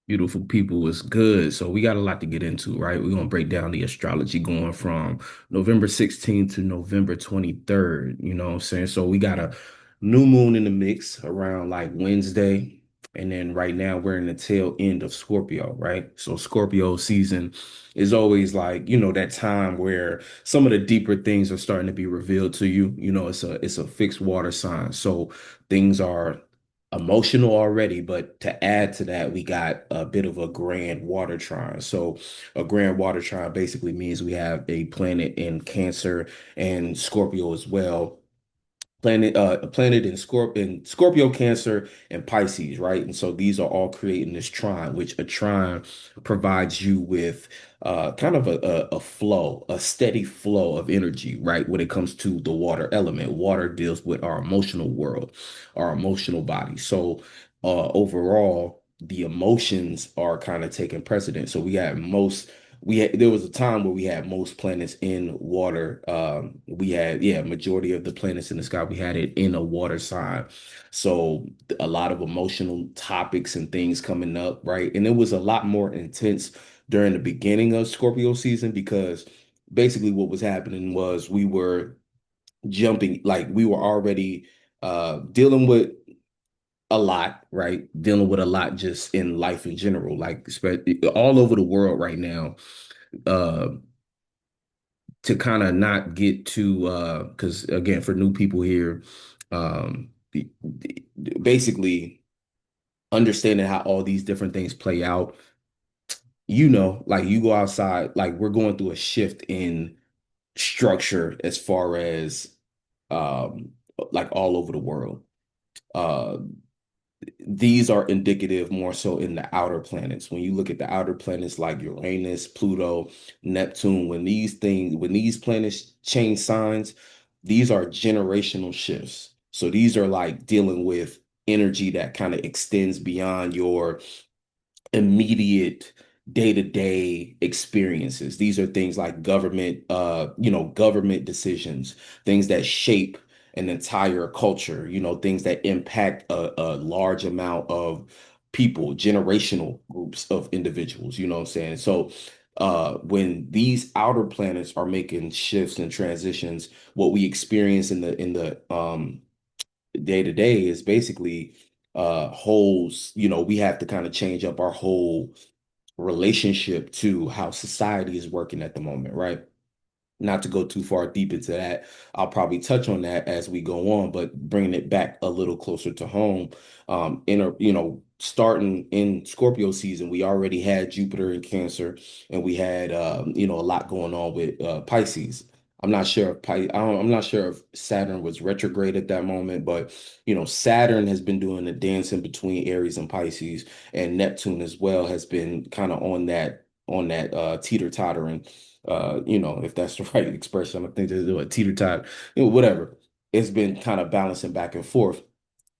Beautiful people is good. So we got a lot to get into, right? We're gonna break down the astrology going from November 16th to November 23rd. You know what I'm saying? So we got a new moon in the mix around like Wednesday. And then right now we're in the tail end of Scorpio, right? So Scorpio season is always like, that time where some of the deeper things are starting to be revealed to you. It's a fixed water sign. So things are emotional already, but to add to that, we got a bit of a grand water trine. So a grand water trine basically means we have a planet in Cancer and Scorpio as well. A planet in Scorpio, Cancer, and Pisces, right? And so these are all creating this trine, which a trine provides you with kind of a flow, a steady flow of energy, right? When it comes to the water element, water deals with our emotional world, our emotional body. So overall, the emotions are kind of taking precedence. So there was a time where we had most planets in water. We had, yeah, majority of the planets in the sky, we had it in a water sign. So a lot of emotional topics and things coming up, right? And it was a lot more intense during the beginning of Scorpio season because basically what was happening was we were jumping, like we were already dealing with a lot, right? Dealing with a lot just in life in general, like all over the world right now. Uh, to kind of not get to because again for new people here, um basically understanding how all these different things play out, like you go outside, like we're going through a shift in structure as far as um like all over the world. uh these are indicative more so in the outer planets. When you look at the outer planets like Uranus, Pluto, Neptune, when these planets change signs, these are generational shifts. So these are like dealing with energy that kind of extends beyond your immediate day-to-day experiences. These are things like government decisions, things that shape an entire culture, things that impact a large amount of people, generational groups of individuals, you know what I'm saying? So when these outer planets are making shifts and transitions, what we experience in the day to day is basically holes, we have to kind of change up our whole relationship to how society is working at the moment, right? Not to go too far deep into that, I'll probably touch on that as we go on, but bringing it back a little closer to home, starting in Scorpio season, we already had Jupiter in Cancer, and we had a lot going on with Pisces. I'm not sure if Saturn was retrograde at that moment, but Saturn has been doing the dance in between Aries and Pisces, and Neptune as well has been kind of on that teeter-tottering, if that's the right expression. I think there's a teeter-tot, whatever. It's been kind of balancing back and forth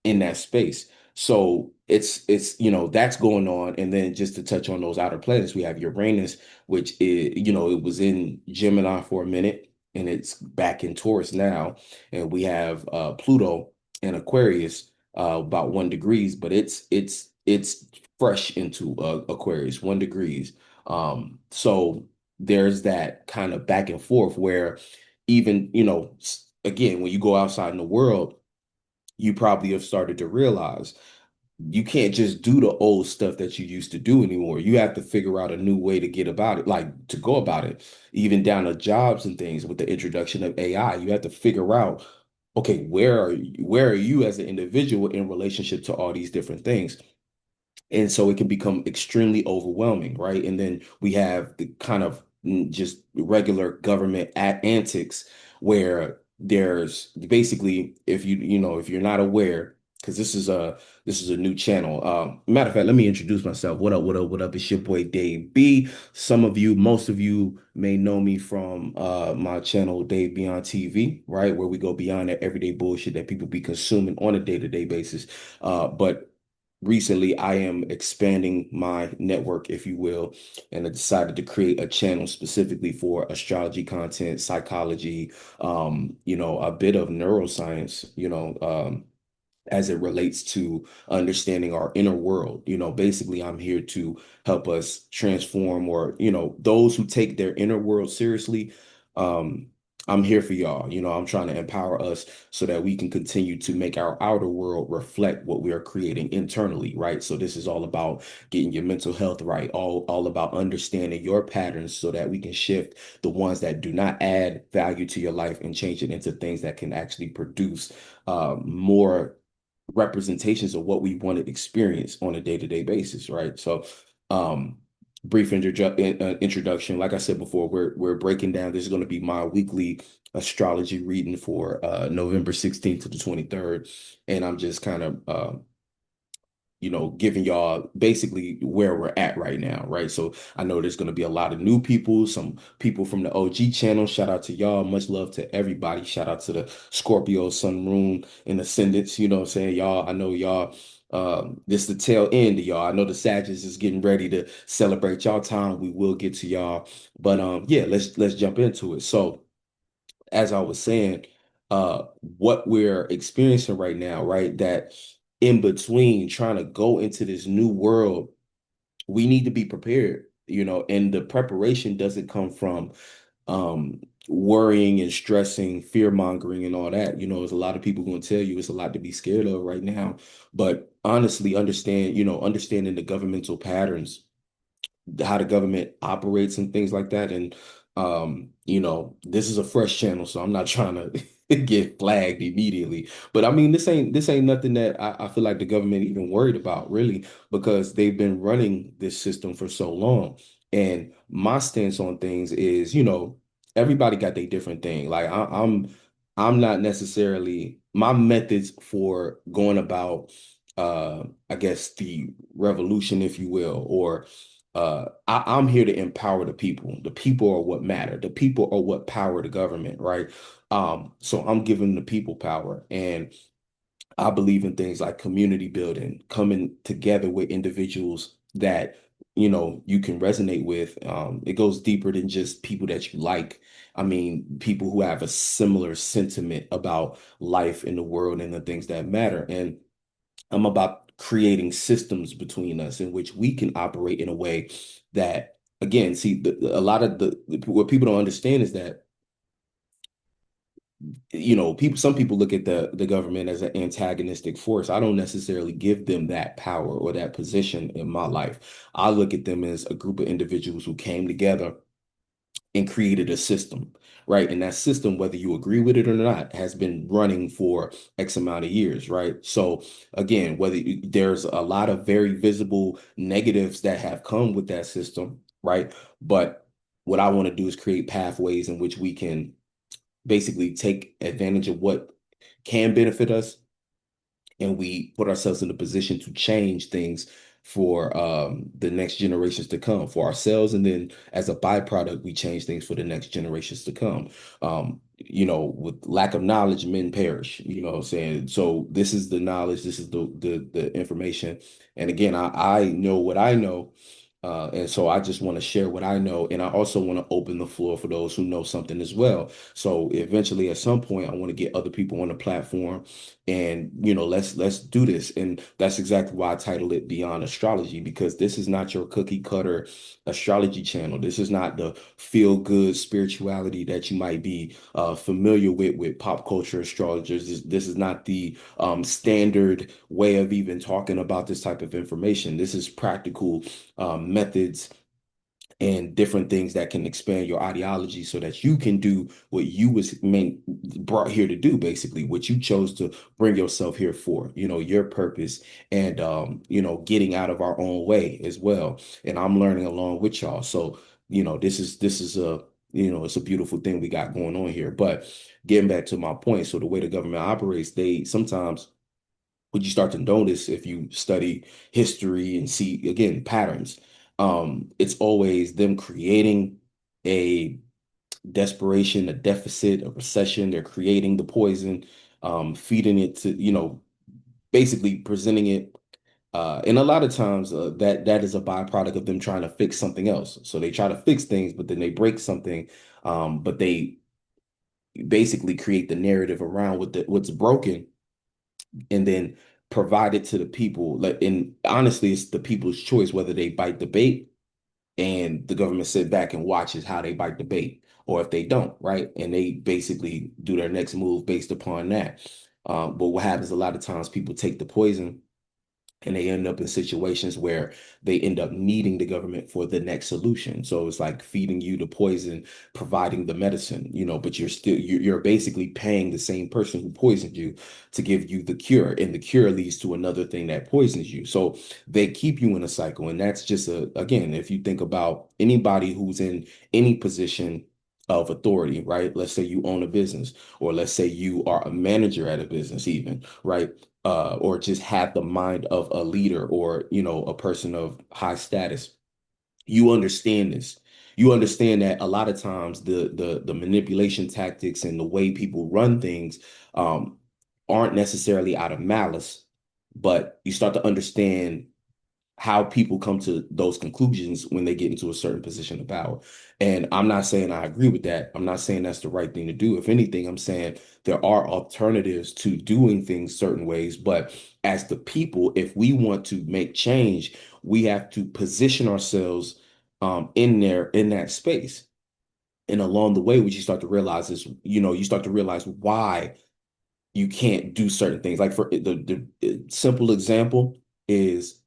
in that space. So it's that's going on. And then just to touch on those outer planets, we have Uranus, which it was in Gemini for a minute and it's back in Taurus now. And we have Pluto and Aquarius about 1 degrees, but it's fresh into Aquarius, 1 degrees. So there's that kind of back and forth where even, again, when you go outside in the world, you probably have started to realize you can't just do the old stuff that you used to do anymore. You have to figure out a new way to get about it, like to go about it, even down to jobs and things with the introduction of AI. You have to figure out, okay, where are you as an individual in relationship to all these different things? And so it can become extremely overwhelming, right? And then we have the kind of just regular government antics where there's basically, if you're not aware, because this is a new channel. Matter of fact, let me introduce myself. What up, what up, what up? It's your boy Dave B. Most of you may know me from my channel Dave Beyond TV, right? Where we go beyond that everyday bullshit that people be consuming on a day-to-day basis. But recently I am expanding my network, if you will, and I decided to create a channel specifically for astrology content, psychology, a bit of neuroscience, as it relates to understanding our inner world. Basically, I'm here to help us transform, or, those who take their inner world seriously. Um, I'm here for y'all. I'm trying to empower us so that we can continue to make our outer world reflect what we are creating internally, right? So this is all about getting your mental health right, all about understanding your patterns so that we can shift the ones that do not add value to your life and change it into things that can actually produce more representations of what we want to experience on a day-to-day basis, right? So, um, brief introduction. Like I said before, we're breaking down. This is going to be my weekly astrology reading for November 16th to the 23rd, and I'm just kind of giving y'all basically where we're at right now, right? So I know there's going to be a lot of new people, some people from the OG channel. Shout out to y'all. Much love to everybody. Shout out to the Scorpio, Sun, Moon, and Ascendants. You know what I'm saying? Y'all, I know y'all, this the tail end of y'all. I know the Sagittarius is getting ready to celebrate y'all time. We will get to y'all. But yeah, let's jump into it. So as I was saying, what we're experiencing right now, right? That in between trying to go into this new world, we need to be prepared, and the preparation doesn't come from worrying and stressing, fear mongering, and all that. There's a lot of people going to tell you it's a lot to be scared of right now. But honestly, understanding the governmental patterns, how the government operates and things like that. And this is a fresh channel, so I'm not trying to get flagged immediately. But I mean, this ain't nothing that I feel like the government even worried about, really, because they've been running this system for so long. And my stance on things is, everybody got their different thing. Like I'm not necessarily my methods for going about I guess the revolution, if you will, or I'm here to empower the people. The people are what matter. The people are what power the government, right? So I'm giving the people power. And I believe in things like community building, coming together with individuals that, you can resonate with. It goes deeper than just people that you like. I mean, people who have a similar sentiment about life in the world and the things that matter. And I'm about creating systems between us in which we can operate in a way that, again, see, a lot of what people don't understand is that, some people look at the government as an antagonistic force. I don't necessarily give them that power or that position in my life. I look at them as a group of individuals who came together and created a system, right? And that system, whether you agree with it or not, has been running for X amount of years, right? So again, there's a lot of very visible negatives that have come with that system, right? But what I want to do is create pathways in which we can basically take advantage of what can benefit us, and we put ourselves in a position to change things for the next generations to come, for ourselves, and then as a byproduct we change things for the next generations to come. With lack of knowledge men perish, what I'm saying. So this is the knowledge, this is the information, and again, I know what I know. And so I just want to share what I know. And I also want to open the floor for those who know something as well. So eventually at some point, I want to get other people on the platform, and let's do this. And that's exactly why I titled it Beyond Astrology, because this is not your cookie cutter astrology channel. This is not the feel good spirituality that you might be familiar with pop culture astrologers. This is not the standard way of even talking about this type of information. This is practical methods and different things that can expand your ideology so that you can do what you was brought here to do, basically what you chose to bring yourself here for, your purpose, and getting out of our own way as well. And I'm learning along with y'all. So this is a it's a beautiful thing we got going on here. But getting back to my point, so the way the government operates, they sometimes, what you start to notice if you study history and see again patterns, it's always them creating a desperation, a deficit, a recession. They're creating the poison, feeding it to, basically presenting it, and a lot of times that is a byproduct of them trying to fix something else. So they try to fix things, but then they break something, but they basically create the narrative around what's broken, and then provide it to the people. Like, and honestly, it's the people's choice whether they bite the bait and the government sit back and watches how they bite the bait, or if they don't, right? And they basically do their next move based upon that. But what happens a lot of times, people take the poison and they end up in situations where they end up needing the government for the next solution. So it's like feeding you the poison, providing the medicine, but you're basically paying the same person who poisoned you to give you the cure, and the cure leads to another thing that poisons you. So they keep you in a cycle, and that's just again, if you think about anybody who's in any position of authority, right? Let's say you own a business, or let's say you are a manager at a business, even, right? Or just have the mind of a leader, or a person of high status. You understand this. You understand that a lot of times the manipulation tactics and the way people run things um, aren't necessarily out of malice, but you start to understand how people come to those conclusions when they get into a certain position of power. And I'm not saying I agree with that. I'm not saying that's the right thing to do. If anything, I'm saying there are alternatives to doing things certain ways. But as the people, if we want to make change, we have to position ourselves in there, in that space. And along the way, what you start to realize is, you start to realize why you can't do certain things. Like, for the simple example is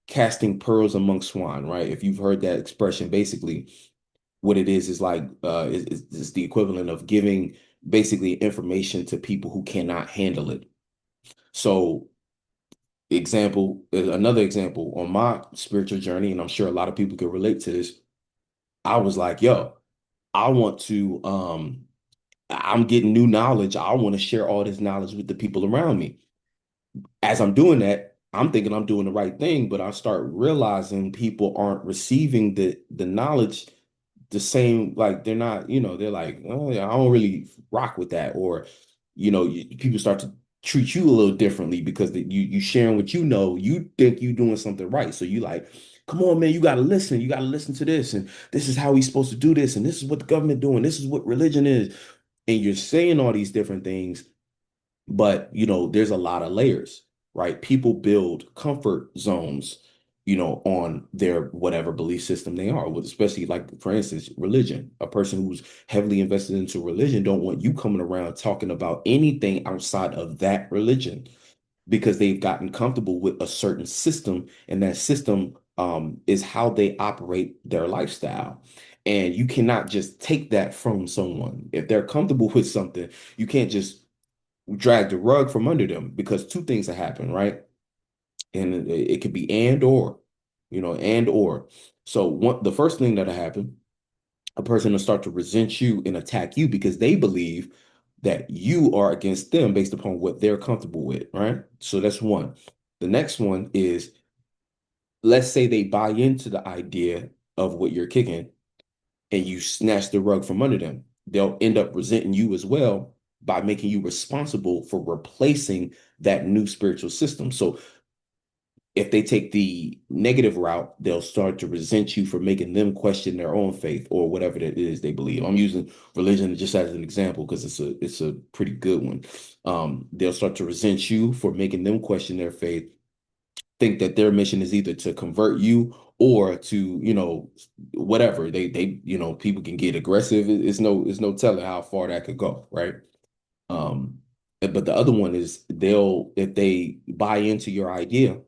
casting pearls among swine, right? If you've heard that expression, basically what it is like is the equivalent of giving basically information to people who cannot handle it. So another example on my spiritual journey, and I'm sure a lot of people can relate to this. I was like, yo, I want to I'm getting new knowledge. I want to share all this knowledge with the people around me. As I'm doing that, I'm thinking I'm doing the right thing, but I start realizing people aren't receiving the knowledge the same. Like, they're not, they're like, oh yeah, I don't really rock with that. Or, people start to treat you a little differently because you sharing what you think you doing something right. So you like, come on, man, you gotta listen. You gotta listen to this, and this is how we supposed to do this, and this is what the government doing. This is what religion is. And you're saying all these different things, but there's a lot of layers, right? People build comfort zones, on their whatever belief system they are with, especially, like, for instance, religion. A person who's heavily invested into religion don't want you coming around talking about anything outside of that religion, because they've gotten comfortable with a certain system, and that system is how they operate their lifestyle. And you cannot just take that from someone. If they're comfortable with something, you can't just drag the rug from under them, because two things that happen, right? And it could be and or. So the first thing that'll happen, a person will start to resent you and attack you because they believe that you are against them based upon what they're comfortable with, right? So that's one. The next one is, let's say they buy into the idea of what you're kicking, and you snatch the rug from under them. They'll end up resenting you as well by making you responsible for replacing that new spiritual system. So if they take the negative route, they'll start to resent you for making them question their own faith or whatever it is they believe. I'm using religion just as an example because it's a pretty good one. They'll start to resent you for making them question their faith, think that their mission is either to convert you or to, whatever. People can get aggressive. It's no telling how far that could go, right? Um, but the other one is, if they buy into your idea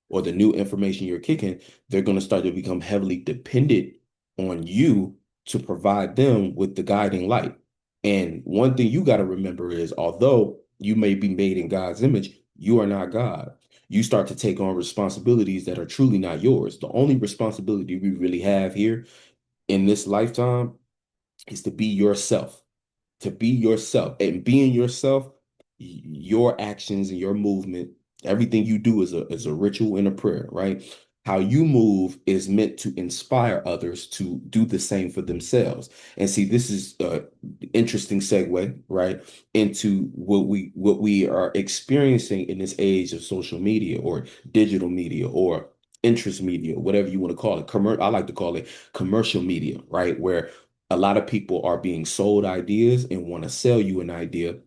or the new information you're kicking, they're going to start to become heavily dependent on you to provide them with the guiding light. And one thing you got to remember is, although you may be made in God's image, you are not God. You start to take on responsibilities that are truly not yours. The only responsibility we really have here in this lifetime is to be yourself, and being yourself. Your actions and your movement, everything you do is a ritual and a prayer, right? How you move is meant to inspire others to do the same for themselves. And see, this is a interesting segue, right, into what we are experiencing in this age of social media, or digital media, or interest media, whatever you want to call it. I like to call it commercial media, right? Where a lot of people are being sold ideas and want to sell you an idea,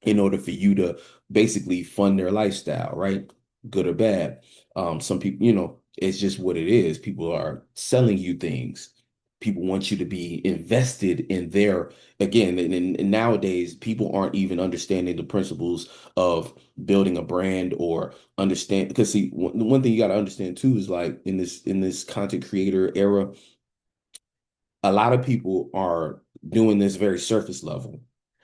in order for you to basically fund their lifestyle, right? Good or bad. Some people, it's just what it is. People are selling you things. People want you to be invested in their, again, and nowadays people aren't even understanding the principles of building a brand or understand, because see, one thing you got to understand too is like in this content creator era, a lot of people are doing this very surface level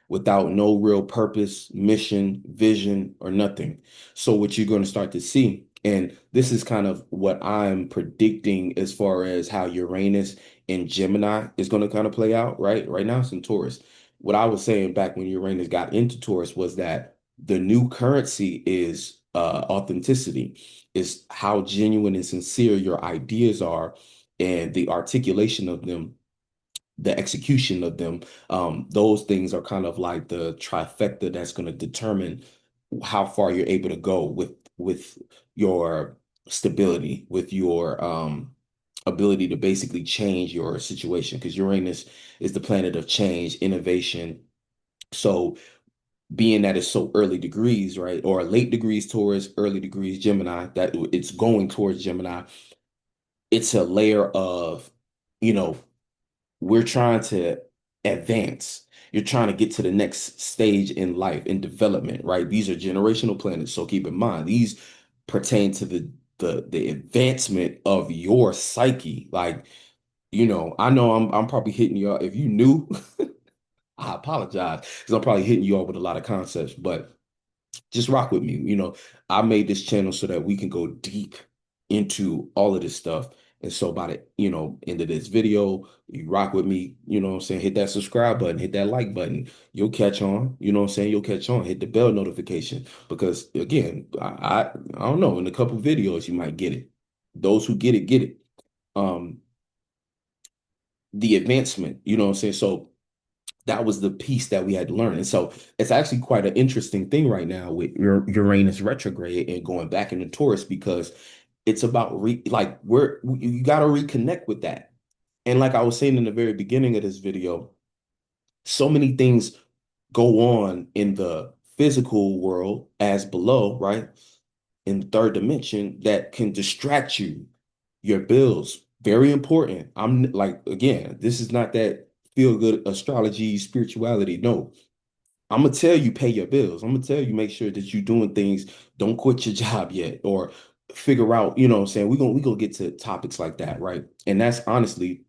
without no real purpose, mission, vision, or nothing. So what you're going to start to see, and this is kind of what I'm predicting as far as how Uranus and Gemini is going to kind of play out, right? Right now it's in Taurus. What I was saying back when Uranus got into Taurus was that the new currency is authenticity, is how genuine and sincere your ideas are and the articulation of them, the execution of them. Those things are kind of like the trifecta that's going to determine how far you're able to go with your stability, with your ability to basically change your situation. Because Uranus is the planet of change, innovation. So being that it's so early degrees, right, or late degrees Taurus, early degrees Gemini, that it's going towards Gemini, it's a layer of, you know, we're trying to advance. You're trying to get to the next stage in life, in development, right? These are generational planets, so keep in mind these pertain to the advancement of your psyche. Like, I know I'm probably hitting you all. If you knew, I apologize because I'm probably hitting you all with a lot of concepts, but just rock with me. I made this channel so that we can go deep into all of this stuff. And so by the, end of this video, you rock with me, what I'm saying? Hit that subscribe button, hit that like button. You'll catch on, what I'm saying? You'll catch on, hit the bell notification. Because again, I don't know, in a couple videos you might get it. Those who get it, get it. Um, the advancement, what I'm saying? So that was the piece that we had to learn. And so it's actually quite an interesting thing right now with Uranus retrograde and going back into Taurus, because it's about like you got to reconnect with that. And like I was saying in the very beginning of this video, so many things go on in the physical world as below, right? In the third dimension that can distract you. Your bills, very important. I'm like, again, this is not that feel good astrology, spirituality. No, I'm gonna tell you pay your bills. I'm gonna tell you make sure that you're doing things. Don't quit your job yet, or figure out. You know what I'm saying? We gonna get to topics like that, right? And that's honestly,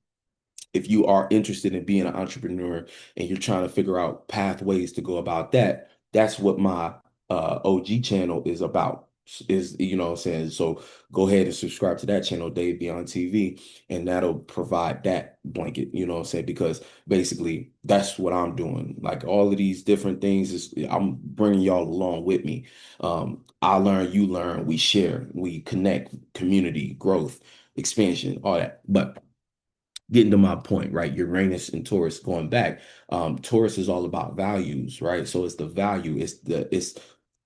if you are interested in being an entrepreneur and you're trying to figure out pathways to go about that, that's what my OG channel is about. Is what I'm saying? So go ahead and subscribe to that channel, Dave Beyond TV, and that'll provide that blanket, what I'm saying? Because basically that's what I'm doing. Like all of these different things is I'm bringing y'all along with me. I learn, you learn, we share, we connect, community, growth, expansion, all that. But getting to my point, right? Uranus and Taurus going back. Taurus is all about values, right? So it's the value, it's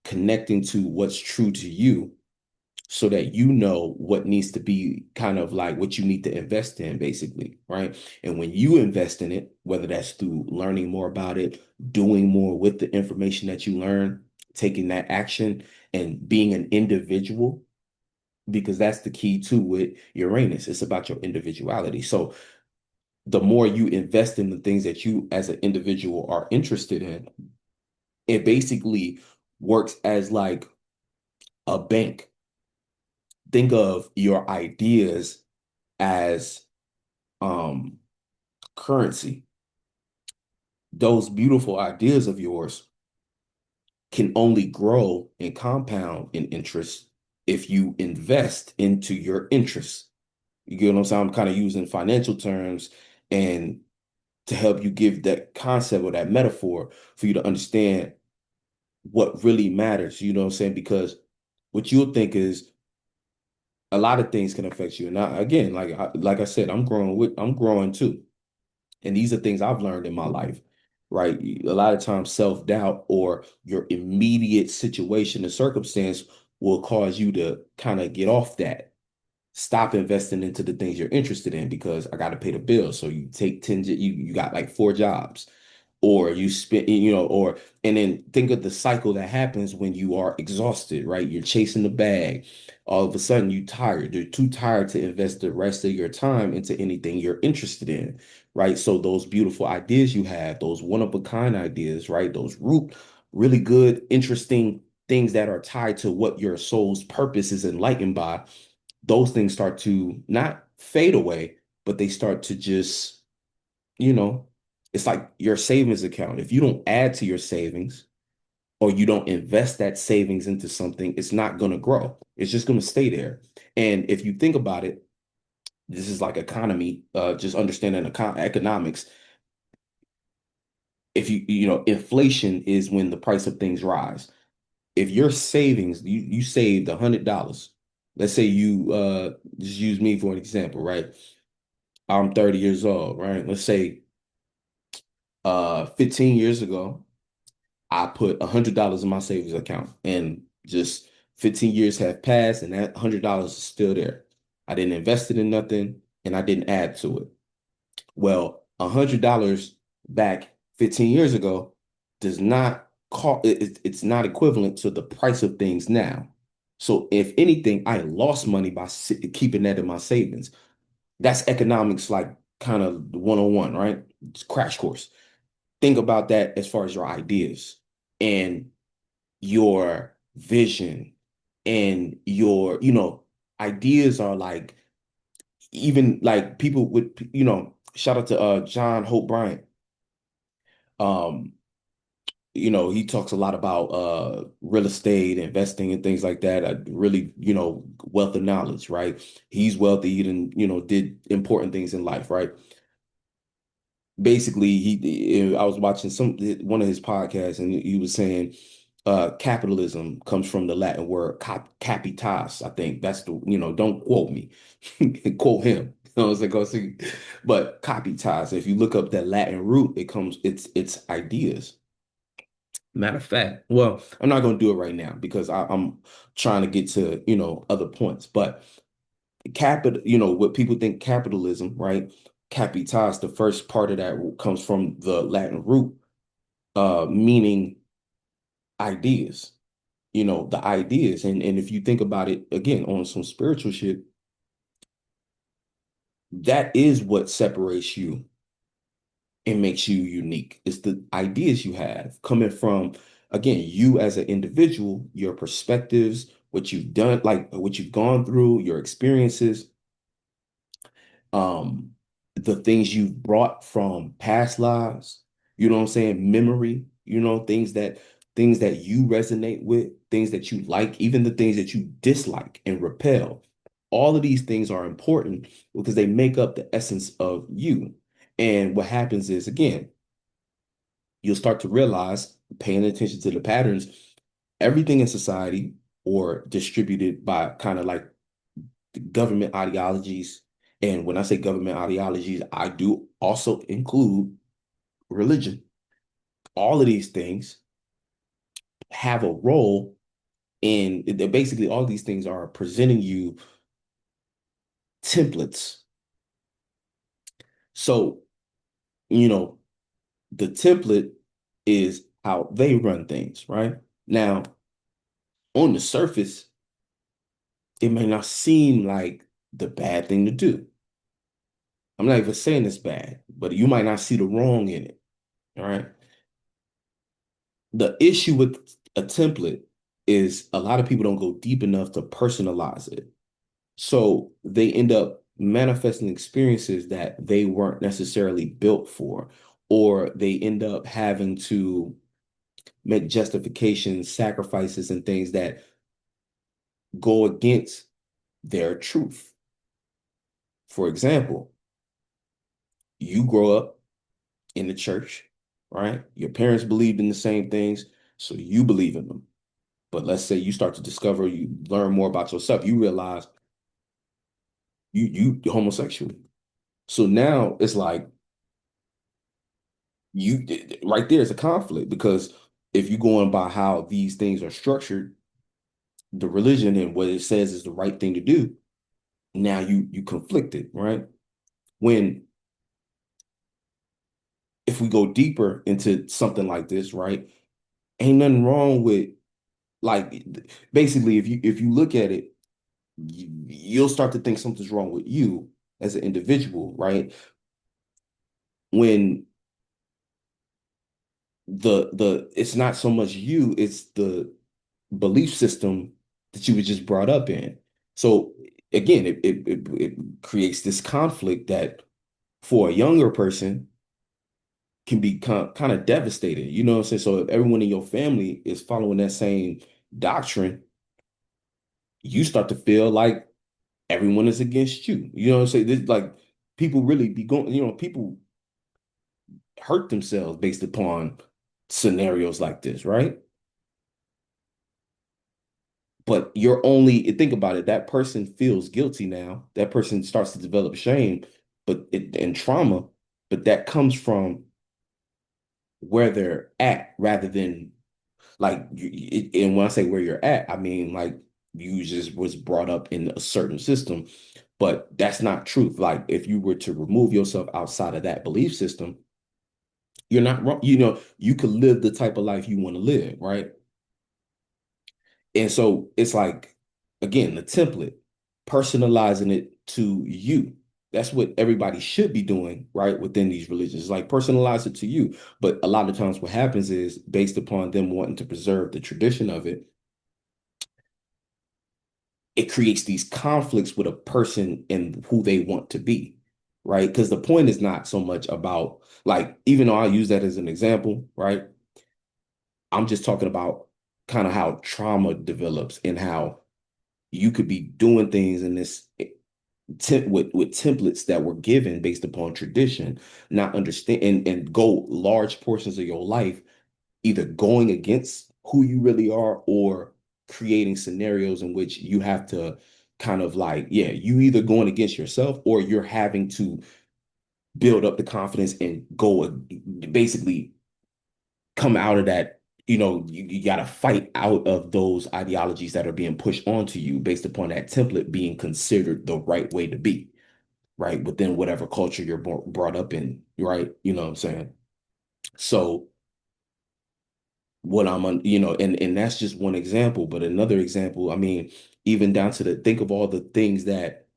connecting to what's true to you so that you know what needs to be kind of like what you need to invest in, basically, right? And when you invest in it, whether that's through learning more about it, doing more with the information that you learn, taking that action, and being an individual, because that's the key too with Uranus. It's about your individuality. So the more you invest in the things that you as an individual are interested in, it basically works as like a bank. Think of your ideas as um currency. Those beautiful ideas of yours can only grow and compound in interest if you invest into your interests. You get what I'm saying? I'm kind of using financial terms and to help you give that concept or that metaphor for you to understand what really matters, you know what I'm saying? Because what you'll think is a lot of things can affect you. And again, like I said, I'm growing too. And these are things I've learned in my life, right? A lot of times self-doubt or your immediate situation and circumstance will cause you to kind of get off that. Stop investing into the things you're interested in because I got to pay the bills. So you take 10, you got like four jobs. or you spend, or and then think of the cycle that happens when you are exhausted, right? You're chasing the bag. All of a sudden, you tired. You're too tired to invest the rest of your time into anything you're interested in, right? So those beautiful ideas you have, those one of a kind ideas, right? Those really good, interesting things that are tied to what your soul's purpose is enlightened by, those things start to not fade away, but they start to just, you know, it's like your savings account. If you don't add to your savings or you don't invest that savings into something, it's not going to grow. It's just going to stay there. And if you think about it, this is like economy, just understanding economics. If inflation is when the price of things rise. If your savings, you saved $100, let's say you just use me for an example, right? I'm 30 years old, right? Let's say 15 years ago, I put $100 in my savings account, and just 15 years have passed and that $100 is still there. I didn't invest it in nothing and I didn't add to it. Well, $100 back 15 years ago does not call it's not equivalent to the price of things now. So if anything, I lost money by keeping that in my savings. That's economics, like kind of 101, right? It's crash course. Think about that as far as your ideas and your vision and your, ideas are like, even like people with, shout out to John Hope Bryant. Um, he talks a lot about real estate, investing and things like that. Really, wealth of knowledge, right? He's wealthy and, did important things in life, right? Basically, I was watching one of his podcasts, and he was saying capitalism comes from the Latin word capitas. I think that's the, don't quote me, quote him. I was like, oh, see, but capitas, if you look up that Latin root, it's ideas. Matter of fact, well, I'm not going to do it right now because I'm trying to get to, other points. But what people think capitalism, right? Capitas, the first part of that comes from the Latin root, meaning ideas, the ideas. And if you think about it again on some spiritual shit, that is what separates you and makes you unique. It's the ideas you have coming from, again, you as an individual, your perspectives, what you've done, like what you've gone through, your experiences, um, the things you've brought from past lives, you know what I'm saying? Memory, things that you resonate with, things that you like, even the things that you dislike and repel. All of these things are important because they make up the essence of you. And what happens is, again, you'll start to realize, paying attention to the patterns, everything in society or distributed by kind of like government ideologies. And when I say government ideologies, I do also include religion. All of these things have a role in, basically all these things are presenting you templates. So, you know, the template is how they run things, right? Now, on the surface, it may not seem like the bad thing to do. I'm not even saying it's bad, but you might not see the wrong in it. All right. The issue with a template is a lot of people don't go deep enough to personalize it. So they end up manifesting experiences that they weren't necessarily built for, or they end up having to make justifications, sacrifices, and things that go against their truth. For example, you grow up in the church, right? Your parents believed in the same things, so you believe in them. But let's say you start to discover, you learn more about yourself, you realize you're homosexual. So now it's like you right there is a conflict, because if you're going by how these things are structured, the religion and what it says is the right thing to do, now you conflicted, right? When if we go deeper into something like this, right? Ain't nothing wrong with, like, basically, if you look at it, you'll start to think something's wrong with you as an individual, right? When the it's not so much you, it's the belief system that you were just brought up in. So again, it creates this conflict that for a younger person can be kind of devastating. You know what I'm saying? So if everyone in your family is following that same doctrine, you start to feel like everyone is against you. You know what I'm saying? This, like, people really be going, people hurt themselves based upon scenarios like this, right? But you're only, think about it, that person feels guilty now. That person starts to develop shame, and trauma, but that comes from where they're at rather than, like, and when I say where you're at, I mean, like, you just was brought up in a certain system, but that's not truth. Like, if you were to remove yourself outside of that belief system, you're not wrong. You could live the type of life you want to live, right? And so it's like, again, the template, personalizing it to you. That's what everybody should be doing, right? Within these religions, like, personalize it to you. But a lot of times what happens is, based upon them wanting to preserve the tradition of it, it creates these conflicts with a person and who they want to be, right? Because the point is not so much about, like, even though I use that as an example, right? I'm just talking about kind of how trauma develops and how you could be doing things in this with templates that were given based upon tradition, not understand, and go large portions of your life either going against who you really are or creating scenarios in which you have to kind of, like, yeah, you either going against yourself or you're having to build up the confidence and go basically come out of that. You got to fight out of those ideologies that are being pushed onto you based upon that template being considered the right way to be, right? Within whatever culture you're brought up in, right? You know what I'm saying? So what I'm on, and that's just one example, but another example, I mean, even down to the, think of all the things that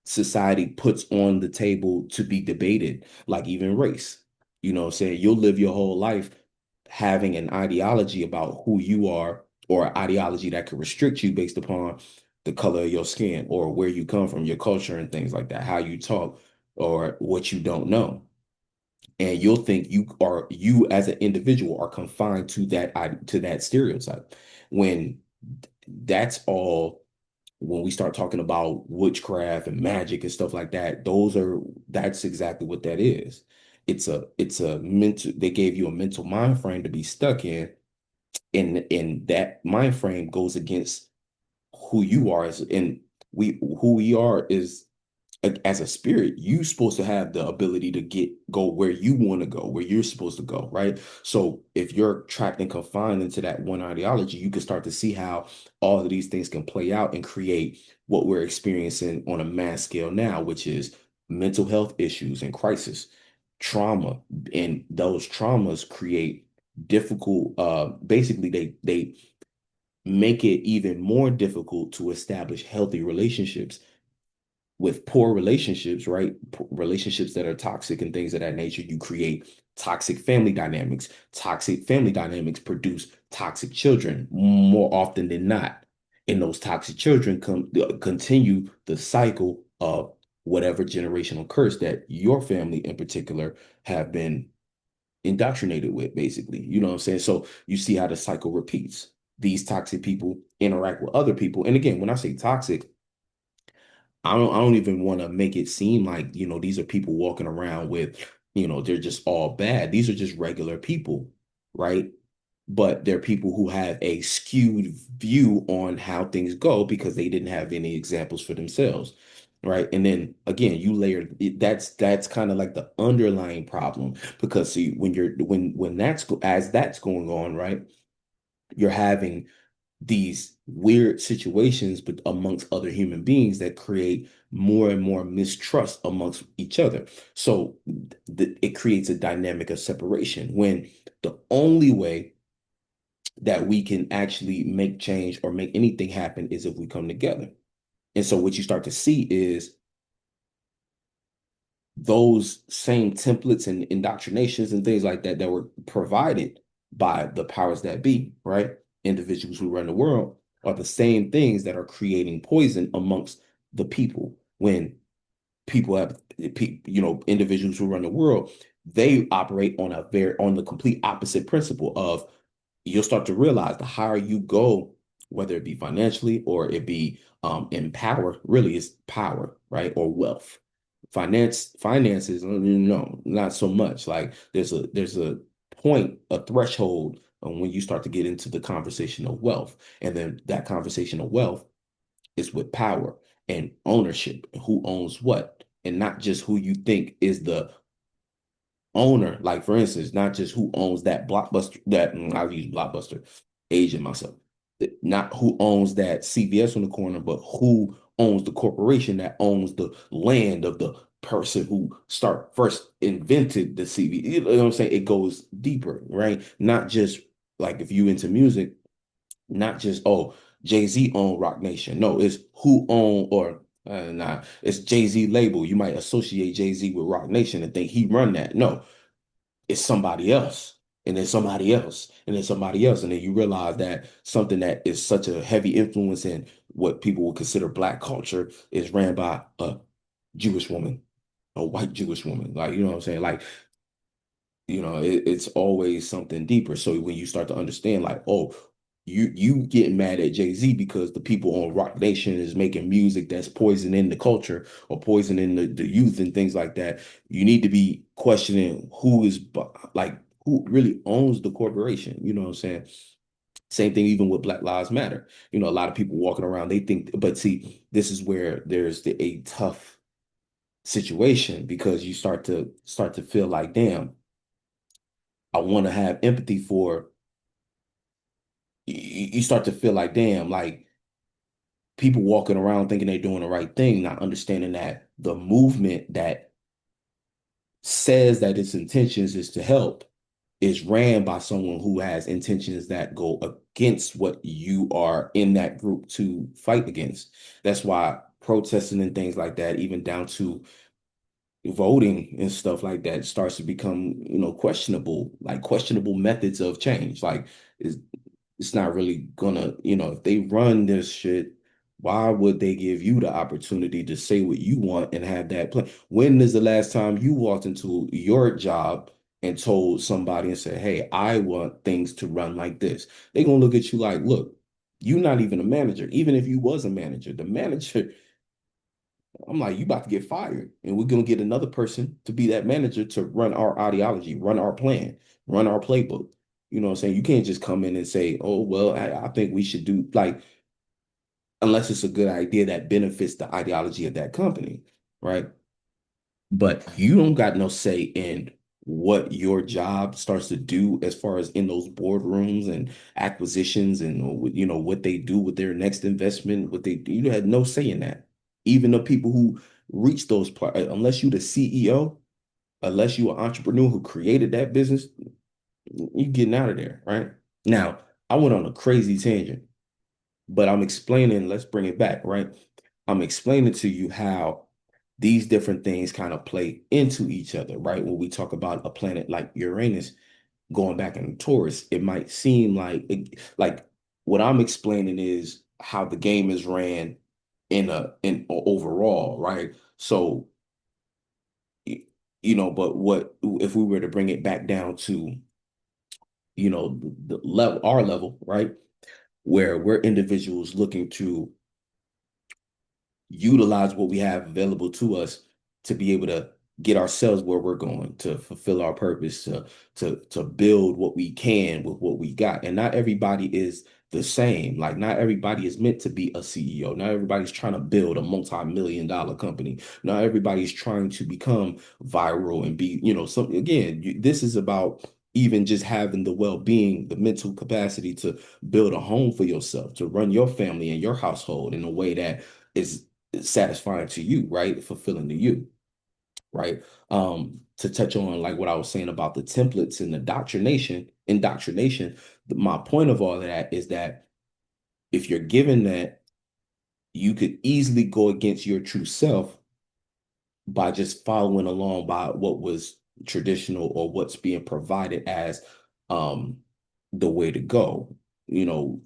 society puts on the table to be debated, like even race. You know what I'm saying? You'll live your whole life having an ideology about who you are, or ideology that could restrict you based upon the color of your skin or where you come from, your culture and things like that, how you talk or what you don't know. And you'll think you as an individual are confined to that stereotype, when that's all, when we start talking about witchcraft and magic and stuff like that, that's exactly what that is. It's a mental, they gave you a mental mind frame to be stuck in, and that mind frame goes against who you are, and who we are is, as a spirit, you're supposed to have the ability to go where you want to go, where you're supposed to go, right? So if you're trapped and confined into that one ideology, you can start to see how all of these things can play out and create what we're experiencing on a mass scale now, which is mental health issues and crisis, trauma, and those traumas create difficult. Basically, they make it even more difficult to establish healthy relationships. With poor relationships, right? Relationships that are toxic and things of that nature, you create toxic family dynamics. Toxic family dynamics produce toxic children more often than not. And those toxic children continue the cycle of whatever generational curse that your family in particular have been indoctrinated with, basically. You know what I'm saying? So you see how the cycle repeats. These toxic people interact with other people. And again, when I say toxic, I don't even want to make it seem like, these are people walking around with, they're just all bad. These are just regular people, right? But they're people who have a skewed view on how things go because they didn't have any examples for themselves, right? And then again, you layer that's kind of like the underlying problem, because see, when that's going on, right? You're having these weird situations but amongst other human beings that create more and more mistrust amongst each other. So it creates a dynamic of separation when the only way that we can actually make change or make anything happen is if we come together. And so what you start to see is those same templates and indoctrinations and things like that that were provided by the powers that be, right? Individuals who run the world are the same things that are creating poison amongst the people. When people have, individuals who run the world, they operate on the complete opposite principle of, you'll start to realize the higher you go, whether it be financially or it be in power, really is power, right? Or wealth. Finances, no, not so much. Like there's a point, a threshold when you start to get into the conversation of wealth. And then that conversation of wealth is with power and ownership, and who owns what, and not just who you think is the owner. Like for instance, not just who owns that blockbuster, I'll use blockbuster, aging myself. Not who owns that CVS on the corner, but who owns the corporation that owns the land of the person who start first invented the CV. You know what I'm saying? It goes deeper, right? Not just like if you into music, not just, oh, Jay-Z owned Rock Nation. No, it's who own, or nah, it's Jay-Z label. You might associate Jay-Z with Rock Nation and think he run that. No, it's somebody else, and then somebody else, and then somebody else. And then you realize that something that is such a heavy influence in what people would consider Black culture is ran by a Jewish woman, a white Jewish woman. Like, you know what I'm saying? Like, it's always something deeper. So when you start to understand, like, oh, you get mad at Jay-Z because the people on Rock Nation is making music that's poisoning the culture or poisoning the youth and things like that, you need to be questioning like who really owns the corporation. You know what I'm saying? Same thing even with Black Lives Matter. A lot of people walking around, they think, but see, this is where there's a tough situation, because you start to feel like, damn, I want to have empathy for you start to feel like, damn, like people walking around thinking they're doing the right thing, not understanding that the movement that says that its intentions is to help is ran by someone who has intentions that go against what you are in that group to fight against. That's why protesting and things like that, even down to voting and stuff like that, starts to become, questionable, like questionable methods of change. Like, is it's not really gonna, if they run this shit, why would they give you the opportunity to say what you want and have that plan? When is the last time you walked into your job and told somebody and said, hey, I want things to run like this? They're gonna look at you like, look, you're not even a manager. Even if you was a manager, the manager, I'm like, you about to get fired. And we're gonna get another person to be that manager to run our ideology, run our plan, run our playbook. You know what I'm saying? You can't just come in and say, oh, well, I think we should do, like, unless it's a good idea that benefits the ideology of that company, right? But you don't got no say in what your job starts to do as far as in those boardrooms and acquisitions and what they do with their next investment, what they do. You had no say in that. Even the people who reach those parts, unless you the CEO, unless you an entrepreneur who created that business, you getting out of there, right? Now, I went on a crazy tangent, but I'm explaining, let's bring it back, right? I'm explaining to you how these different things kind of play into each other, right? When we talk about a planet like Uranus going back in Taurus, it might seem like what I'm explaining is how the game is ran in overall, right? So, but what if we were to bring it back down to, the level, our level, right? Where we're individuals looking to utilize what we have available to us to be able to get ourselves where we're going, to fulfill our purpose, to build what we can with what we got. And not everybody is the same. Like, not everybody is meant to be a CEO. Not everybody's trying to build a multi-million-dollar company. Not everybody's trying to become viral and be, some again, this is about even just having the well-being, the mental capacity to build a home for yourself, to run your family and your household in a way that is satisfying to you, right? Fulfilling to you, right? To touch on like what I was saying about the templates and the indoctrination, my point of all of that is that if you're given that, you could easily go against your true self by just following along by what was traditional or what's being provided as um the way to go.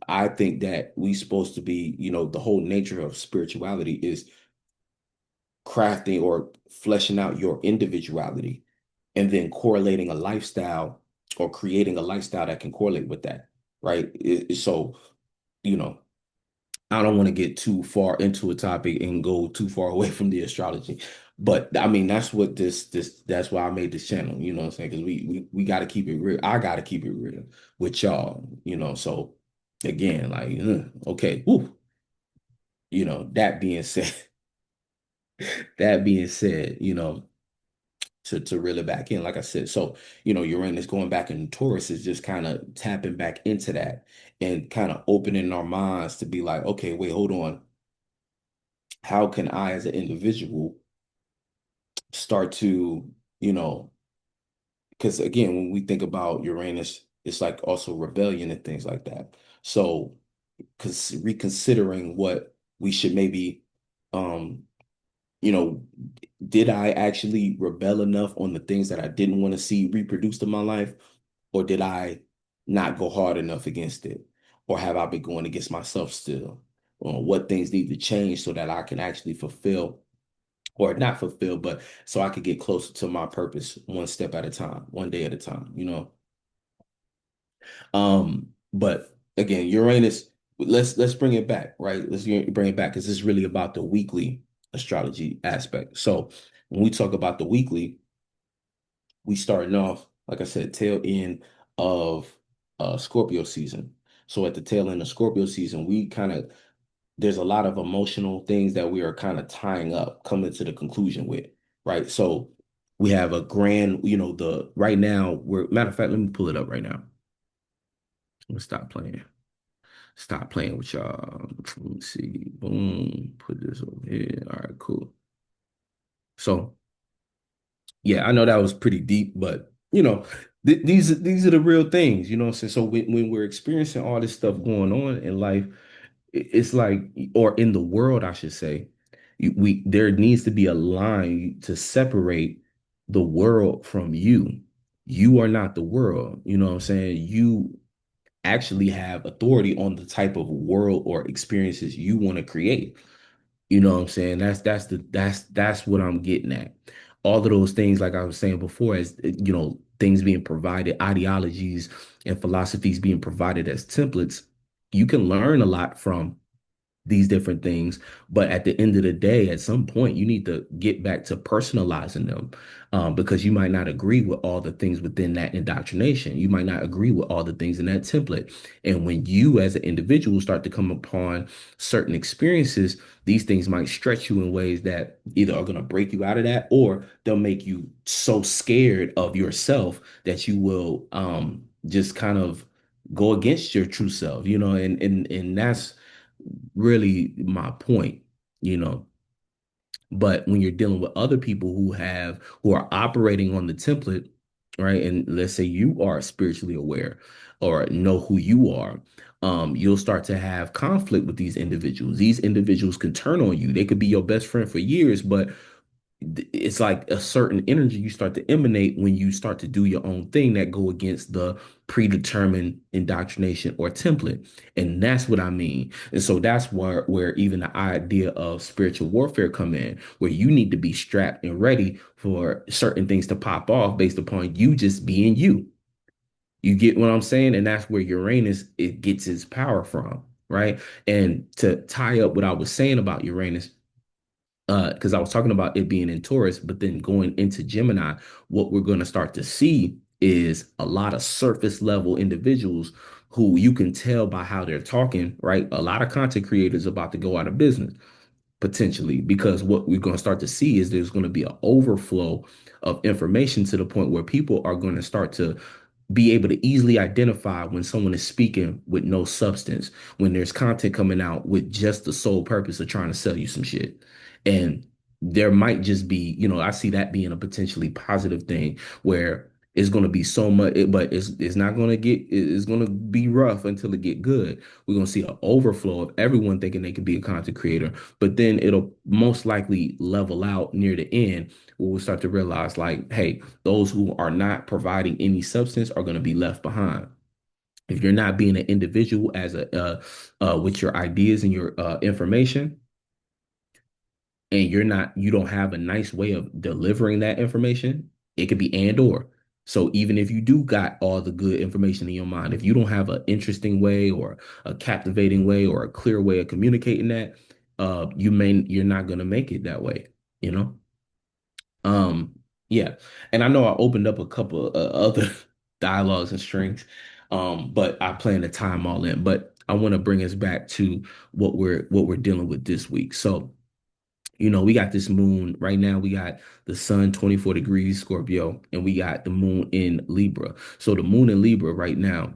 I think that we supposed to be, the whole nature of spirituality is crafting or fleshing out your individuality and then correlating a lifestyle or creating a lifestyle that can correlate with that, right? So, you know, I don't want to get too far into a topic and go too far away from the astrology. But I mean, that's what that's why I made this channel, you know what I'm saying? Because we got to keep it real. I got to keep it real with y'all, So again, like, okay, whew, that being said, that being said, to reel it back in, like I said. So, Uranus going back in Taurus is just kind of tapping back into that and kind of opening our minds to be like, okay, wait, hold on. How can I, as an individual, start to, you know, because again, when we think about Uranus, it's like also rebellion and things like that. So, because reconsidering what we should maybe, um, you know, did I actually rebel enough on the things that I didn't want to see reproduced in my life? Or did I not go hard enough against it? Or have I been going against myself still? On what things need to change so that I can actually fulfill or not fulfill, but so I could get closer to my purpose one step at a time, one day at a time. But again, Uranus, let's bring it back, right? Let's bring it back because it's really about the weekly astrology aspect. So when we talk about the weekly, we starting off, like I said, tail end of Scorpio season. So at the tail end of Scorpio season, we kind of there's a lot of emotional things that we are kind of tying up, coming to the conclusion with, right? So we have a grand, the right now, we're matter of fact, let me pull it up right now. I'm gonna stop playing. Stop playing with y'all. Let me see. Boom. Put this over here. All right, cool. So yeah, I know that was pretty deep, but these are the real things, you know what I'm saying? So when we're experiencing all this stuff going on in life, it's like, or in the world, I should say, we there needs to be a line to separate the world from you. You are not the world, you know what I'm saying? You actually have authority on the type of world or experiences you want to create. You know what I'm saying? That's what I'm getting at. All of those things, like I was saying before, as things being provided, ideologies and philosophies being provided as templates, you can learn a lot from these different things. But at the end of the day, at some point, you need to get back to personalizing them, because you might not agree with all the things within that indoctrination. You might not agree with all the things in that template. And when you, as an individual, start to come upon certain experiences, these things might stretch you in ways that either are going to break you out of that, or they'll make you so scared of yourself that you will just kind of go against your true self, and that's really my point, you know. But when you're dealing with other people who are operating on the template, right? And let's say you are spiritually aware or know who you are, you'll start to have conflict with these individuals. These individuals can turn on you. They could be your best friend for years, but it's like a certain energy you start to emanate when you start to do your own thing that go against the predetermined indoctrination or template. And that's what I mean. And so that's where even the idea of spiritual warfare come in, where you need to be strapped and ready for certain things to pop off based upon you just being you. You get what I'm saying? And that's where Uranus, it gets its power from, right? And to tie up what I was saying about Uranus, because I was talking about it being in Taurus, but then going into Gemini, what we're going to start to see is a lot of surface level individuals who you can tell by how they're talking, right? A lot of content creators about to go out of business potentially, because what we're going to start to see is there's going to be an overflow of information to the point where people are going to start to be able to easily identify when someone is speaking with no substance, when there's content coming out with just the sole purpose of trying to sell you some shit. And there might just be, I see that being a potentially positive thing where it's going to be so much, but it's not going to it's going to be rough until it get good. We're going to see an overflow of everyone thinking they can be a content creator, but then it'll most likely level out near the end where we'll start to realize like, hey, those who are not providing any substance are going to be left behind. If you're not being an individual as a with your ideas and your information, and you don't have a nice way of delivering that information, it could be and or. So even if you do got all the good information in your mind, if you don't have an interesting way or a captivating way or a clear way of communicating that, you're not gonna make it that way, you know? Um, yeah. And I know I opened up a couple other dialogues and strings, but I plan to tie them all in. But I want to bring us back to what we're dealing with this week. So we got this moon right now. We got the sun 24 degrees Scorpio, and we got the moon in Libra. So the moon in Libra right now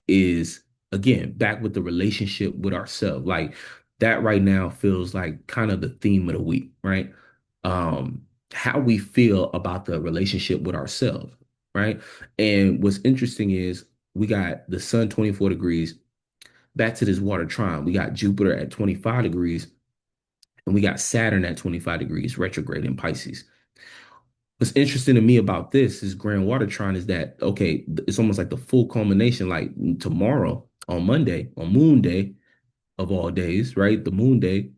is again back with the relationship with ourselves. Like that right now feels like kind of the theme of the week, right? How we feel about the relationship with ourselves, right? And what's interesting is we got the sun 24 degrees back to this water trine. We got Jupiter at 25 degrees and we got Saturn at 25 degrees retrograde in Pisces. What's interesting to me about this grand water trine is that, okay, it's almost like the full culmination, like tomorrow on Monday, on Moon Day of all days, right? The Moon Day,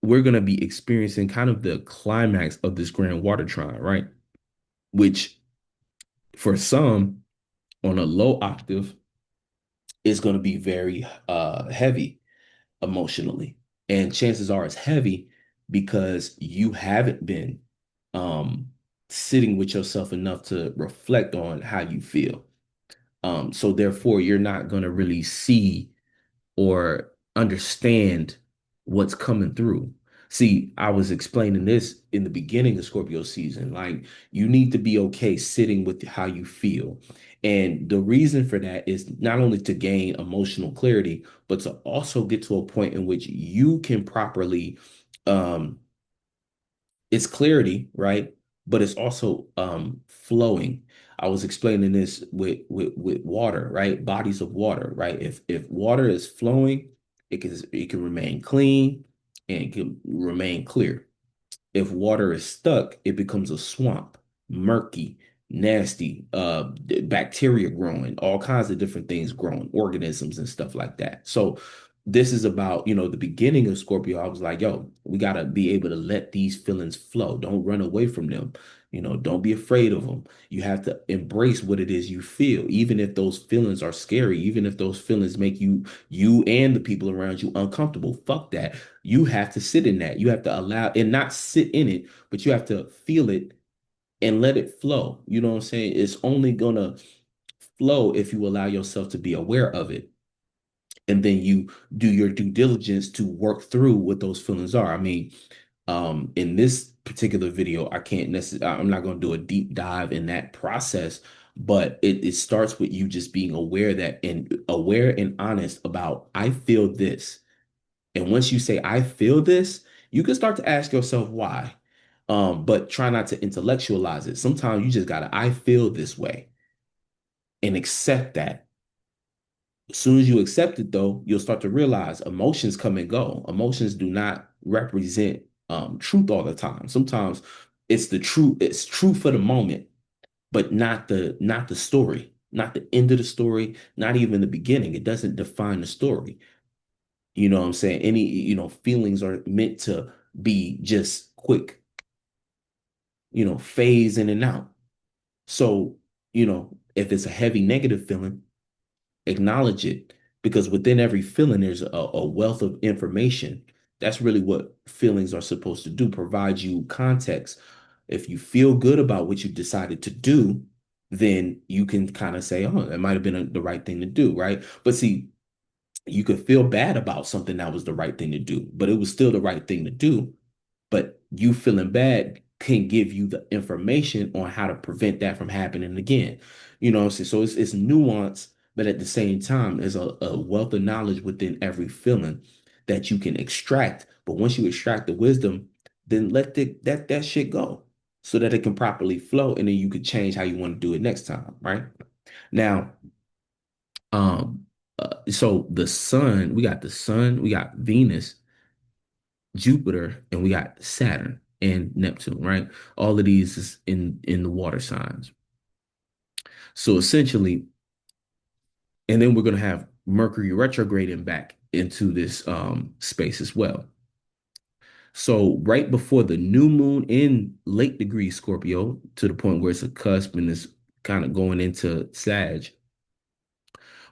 we're going to be experiencing kind of the climax of this grand water trine, right? Which for some on a low octave is going to be very heavy emotionally. And chances are it's heavy because you haven't been um, sitting with yourself enough to reflect on how you feel. So therefore, you're not going to really see or understand what's coming through. See, I was explaining this in the beginning of Scorpio season. Like, you need to be okay sitting with how you feel. And the reason for that is not only to gain emotional clarity, but to also get to a point in which you can properly um, it's clarity, right? But it's also flowing. I was explaining this with water, right? Bodies of water, right? If water is flowing, it can remain clean and it can remain clear. If water is stuck, it becomes a swamp, murky, nasty, bacteria growing, all kinds of different things growing, organisms and stuff like that. So this is about, the beginning of Scorpio. I was like, yo, we got to be able to let these feelings flow. Don't run away from them. Don't be afraid of them. You have to embrace what it is you feel, even if those feelings are scary, even if those feelings make you and the people around you uncomfortable. Fuck that. You have to sit in that. You have to allow and not sit in it, but you have to feel it and let it flow. You know what I'm saying? It's only gonna flow if you allow yourself to be aware of it. And then you do your due diligence to work through what those feelings are. I mean, in this particular video, I can't necessarily, I'm not going to do a deep dive in that process, but it starts with you just being aware and honest about, I feel this. And once you say, I feel this, you can start to ask yourself why. But try not to intellectualize it. Sometimes you just gotta, I feel this way and accept that. As soon as you accept it, though, you'll start to realize emotions come and go. Emotions do not represent truth all the time. Sometimes it's the truth, it's true for the moment, but not the story, not the end of the story, not even the beginning. It doesn't define the story. You know what I'm saying? Any, feelings are meant to be just quick, phase in and out. So, if it's a heavy negative feeling, acknowledge it because within every feeling, there's a wealth of information. That's really what feelings are supposed to do, provide you context. If you feel good about what you decided to do, then you can kind of say, oh, it might have been the right thing to do, right? But see, you could feel bad about something that was the right thing to do, but it was still the right thing to do. But you feeling bad can give you the information on how to prevent that from happening again. You know what I'm saying? So it's nuance, but at the same time, there's a wealth of knowledge within every feeling that you can extract. But once you extract the wisdom, then let that shit go so that it can properly flow, and then you can change how you want to do it next time, right? Now, um, so the sun, we got Venus, Jupiter, and we got Saturn and Neptune, right? All of these is in the water signs. So essentially, and then we're going to have Mercury retrograding back into this space as well. So right before the new moon in late degree Scorpio, to the point where it's a cusp and it's kind of going into Sag,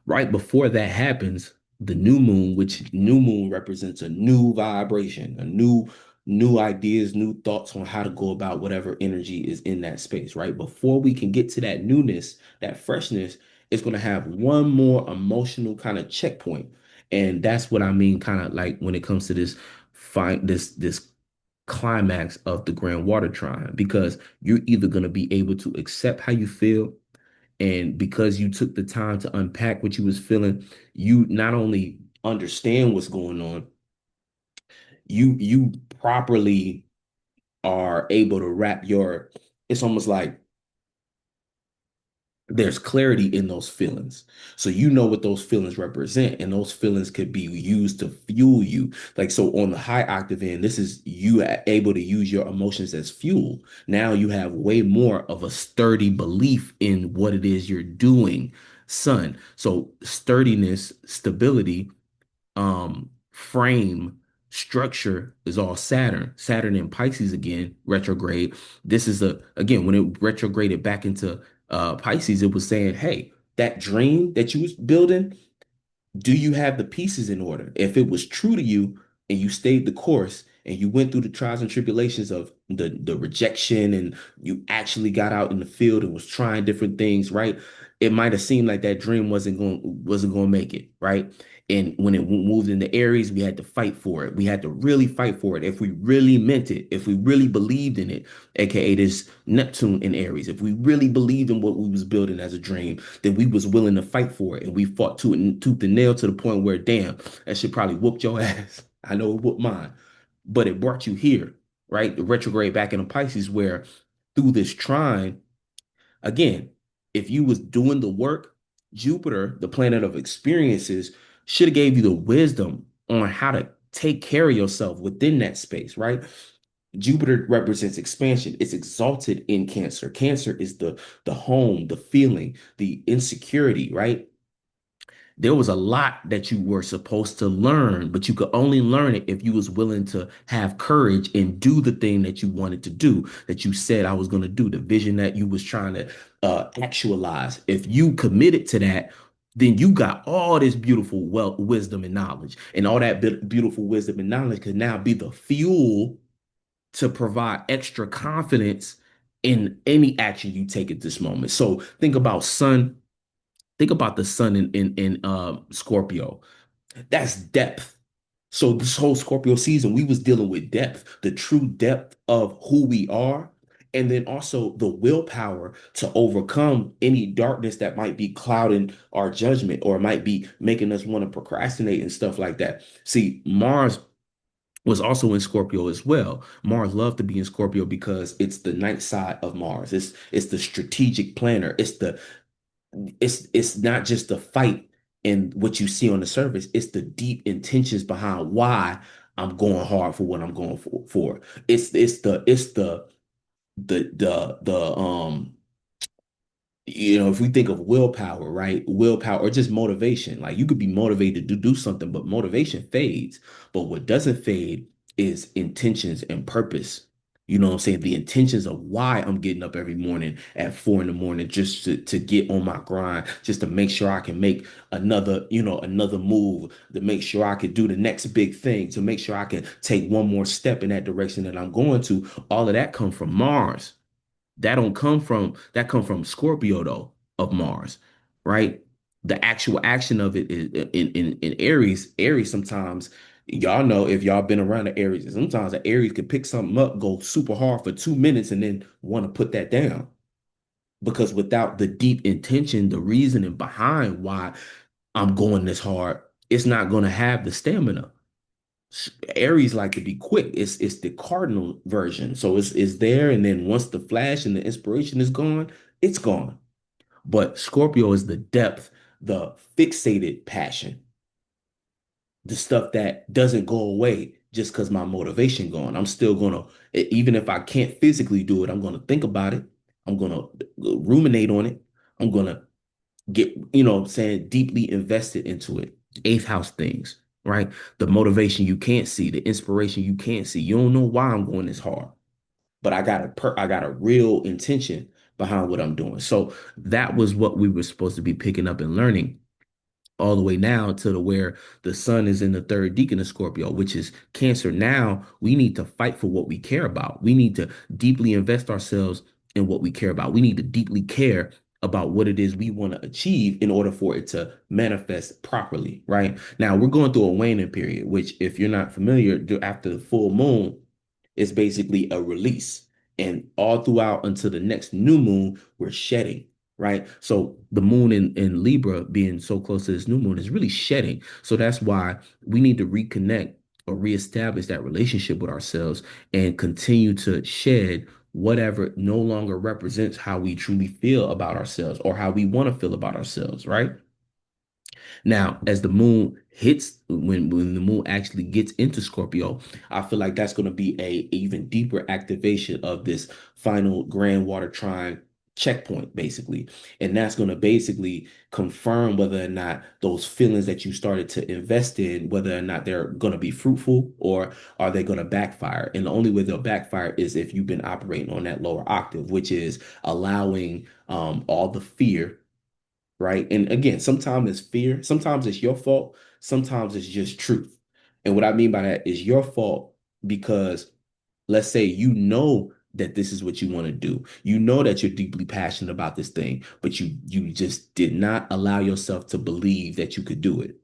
right before that happens, the new moon, which new moon represents a new vibration, a new ideas, new thoughts on how to go about whatever energy is in that space, right? Before we can get to that newness, that freshness, it's going to have one more emotional kind of checkpoint. And that's what I mean, kind of like when it comes to this find this climax of the grand water trine, because you're either going to be able to accept how you feel, and because you took the time to unpack what you was feeling, you not only understand what's going on, you properly are able to wrap your, it's almost like there's clarity in those feelings. So you know what those feelings represent, and those feelings could be used to fuel you. Like, so on the high octave end, this is you able to use your emotions as fuel. Now you have way more of a sturdy belief in what it is you're doing, son. So sturdiness, stability, frame, structure is all Saturn. Saturn in Pisces again, retrograde. This is a, again, when it retrograded back into Pisces, it was saying, hey, that dream that you was building, do you have the pieces in order? If it was true to you and you stayed the course and you went through the trials and tribulations of the rejection, and you actually got out in the field and was trying different things, right? It might have seemed like that dream wasn't going to make it, right? And when it moved into Aries, we had to fight for it. We had to really fight for it. If we really meant it, if we really believed in it, aka this Neptune in Aries, if we really believed in what we was building as a dream, then we was willing to fight for it, and we fought tooth and nail, to the point where, damn, that shit probably whooped your ass. I know it whooped mine, but it brought you here, right? The retrograde back into Pisces, where through this trine, again, if you was doing the work, Jupiter, the planet of experiences, should have gave you the wisdom on how to take care of yourself within that space, right? Jupiter represents expansion. It's exalted in Cancer. Cancer is the home, the feeling, the insecurity, right? There was a lot that you were supposed to learn, but you could only learn it if you was willing to have courage and do the thing that you wanted to do, that you said I was going to do, the vision that you was trying to actualize. If you committed to that, then you got all this beautiful wealth, wisdom, and knowledge, and all that beautiful wisdom and knowledge could now be the fuel to provide extra confidence in any action you take at this moment. So think about the sun in Scorpio. That's depth. So this whole Scorpio season, we was dealing with depth, the true depth of who we are, and then also the willpower to overcome any darkness that might be clouding our judgment, or might be making us want to procrastinate and stuff like that. See, Mars was also in Scorpio as well. Mars loved to be in Scorpio because it's the night side of Mars. It's the strategic planner. It's not just the fight and what you see on the surface. It's the deep intentions behind why I'm going hard for what I'm going for. It's the if we think of willpower, right? Willpower or just motivation. Like, you could be motivated to do something, but motivation fades. But what doesn't fade is intentions and purpose. You know what I'm saying? The intentions of why I'm getting up every morning at 4 in the morning, just to get on my grind, just to make sure I can make another move, to make sure I can do the next big thing, to make sure I can take one more step in that direction that I'm going to. All of that come from Mars. That come from Scorpio though, of Mars, right? The actual action of it is in Aries. Aries sometimes Y'all know if y'all been around the Aries, sometimes the Aries could pick something up, go super hard for 2 minutes, and then want to put that down. Because without the deep intention, the reasoning behind why I'm going this hard, it's not going to have the stamina. Aries like to be quick. It's the cardinal version. So it's there, and then once the flash and the inspiration is gone, it's gone. But Scorpio is the depth, the fixated passion, the stuff that doesn't go away just because my motivation gone. I'm still gonna, even if I can't physically do it, I'm gonna think about it. I'm gonna ruminate on it. I'm gonna get, saying, deeply invested into it. Eighth house things, right? The motivation you can't see, the inspiration you can't see. You don't know why I'm going this hard, but I got a real intention behind what I'm doing. So that was what we were supposed to be picking up and learning all the way now to the where the sun is in the third decan of Scorpio, which is Cancer. Now we need to fight for what we care about. We need to deeply invest ourselves in what we care about. We need to deeply care about what it is we want to achieve in order for it to manifest properly, right? Now we're going through a waning period, which if you're not familiar, after the full moon, it's basically a release. And all throughout until the next new moon, we're shedding, right? So the moon in Libra being so close to this new moon is really shedding. So that's why we need to reconnect or reestablish that relationship with ourselves and continue to shed whatever no longer represents how we truly feel about ourselves or how we want to feel about ourselves, right? Now, as the moon hits, when the moon actually gets into Scorpio, I feel like that's going to be a even deeper activation of this final grand water trine checkpoint, basically. And that's going to basically confirm whether or not those feelings that you started to invest in, whether or not they're going to be fruitful or are they going to backfire. And the only way they'll backfire is if you've been operating on that lower octave, which is allowing all the fear, right? And again, sometimes it's fear, sometimes it's your fault, sometimes it's just truth. And what I mean by that is your fault because let's say you know that this is what you want to do. You know that you're deeply passionate about this thing, but you just did not allow yourself to believe that you could do it.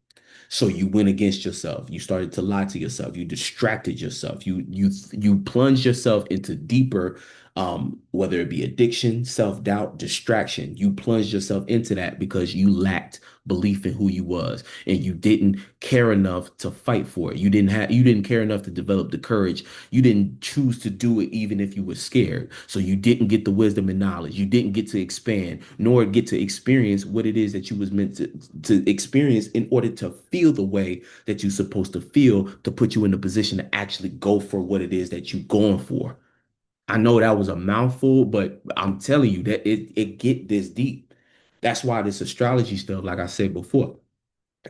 So you went against yourself. You started to lie to yourself. You distracted yourself. You plunged yourself into deeper, whether it be addiction, self-doubt, distraction. You plunged yourself into that because you lacked belief in who you was, and you didn't care enough to fight for it. You didn't care enough to develop the courage. You didn't choose to do it even if you were scared. So you didn't get the wisdom and knowledge. You didn't get to expand, nor get to experience what it is that you was meant to experience in order to feel the way that you're supposed to feel to put you in a position to actually go for what it is that you're going for. I know that was a mouthful, but I'm telling you that it get this deep. That's why this astrology stuff, like I said before,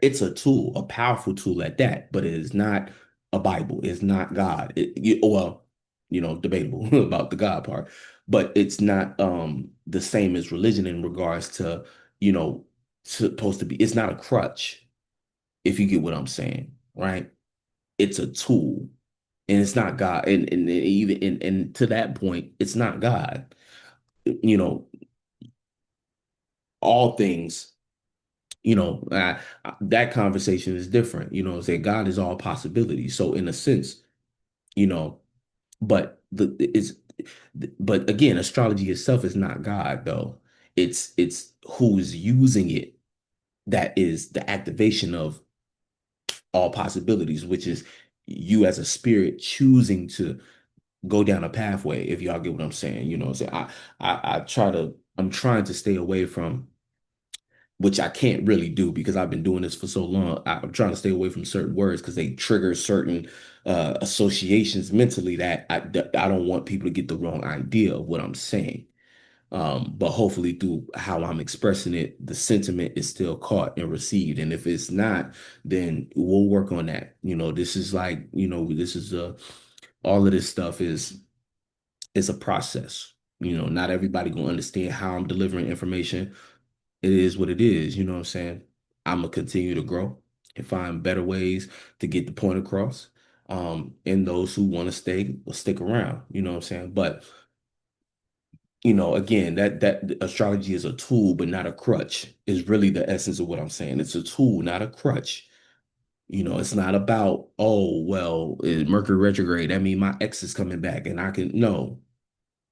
it's a tool, a powerful tool at that, but it is not a Bible. It's not God. Well, debatable about the God part, but it's not the same as religion in regards to, you know, supposed to be. It's not a crutch, if you get what I'm saying, right? It's a tool, and it's not God. And even and to that point, it's not God. You know, all things, that conversation is different. Say God is all possibilities. So in a sense, you know, but but again, astrology itself is not God though. It's who's using it that is the activation of all possibilities, which is you as a spirit choosing to go down a pathway, if y'all get what I'm saying. So I'm trying to stay away from, which I can't really do because I've been doing this for so long. I'm trying to stay away from certain words because they trigger certain associations mentally that I don't want people to get the wrong idea of what I'm saying. But hopefully through how I'm expressing it, the sentiment is still caught and received. And if it's not, then we'll work on that. This is like, this is all of this stuff is a process. Not everybody gonna understand how I'm delivering information. It is what it is. You know what I'm saying? I'm gonna continue to grow and find better ways to get the point across. And those who want to stay will stick around. You know what I'm saying? But again, that astrology is a tool, but not a crutch, is really the essence of what I'm saying. It's a tool, not a crutch. It's not about, oh, well, Mercury retrograde. I mean, my ex is coming back and I can, no,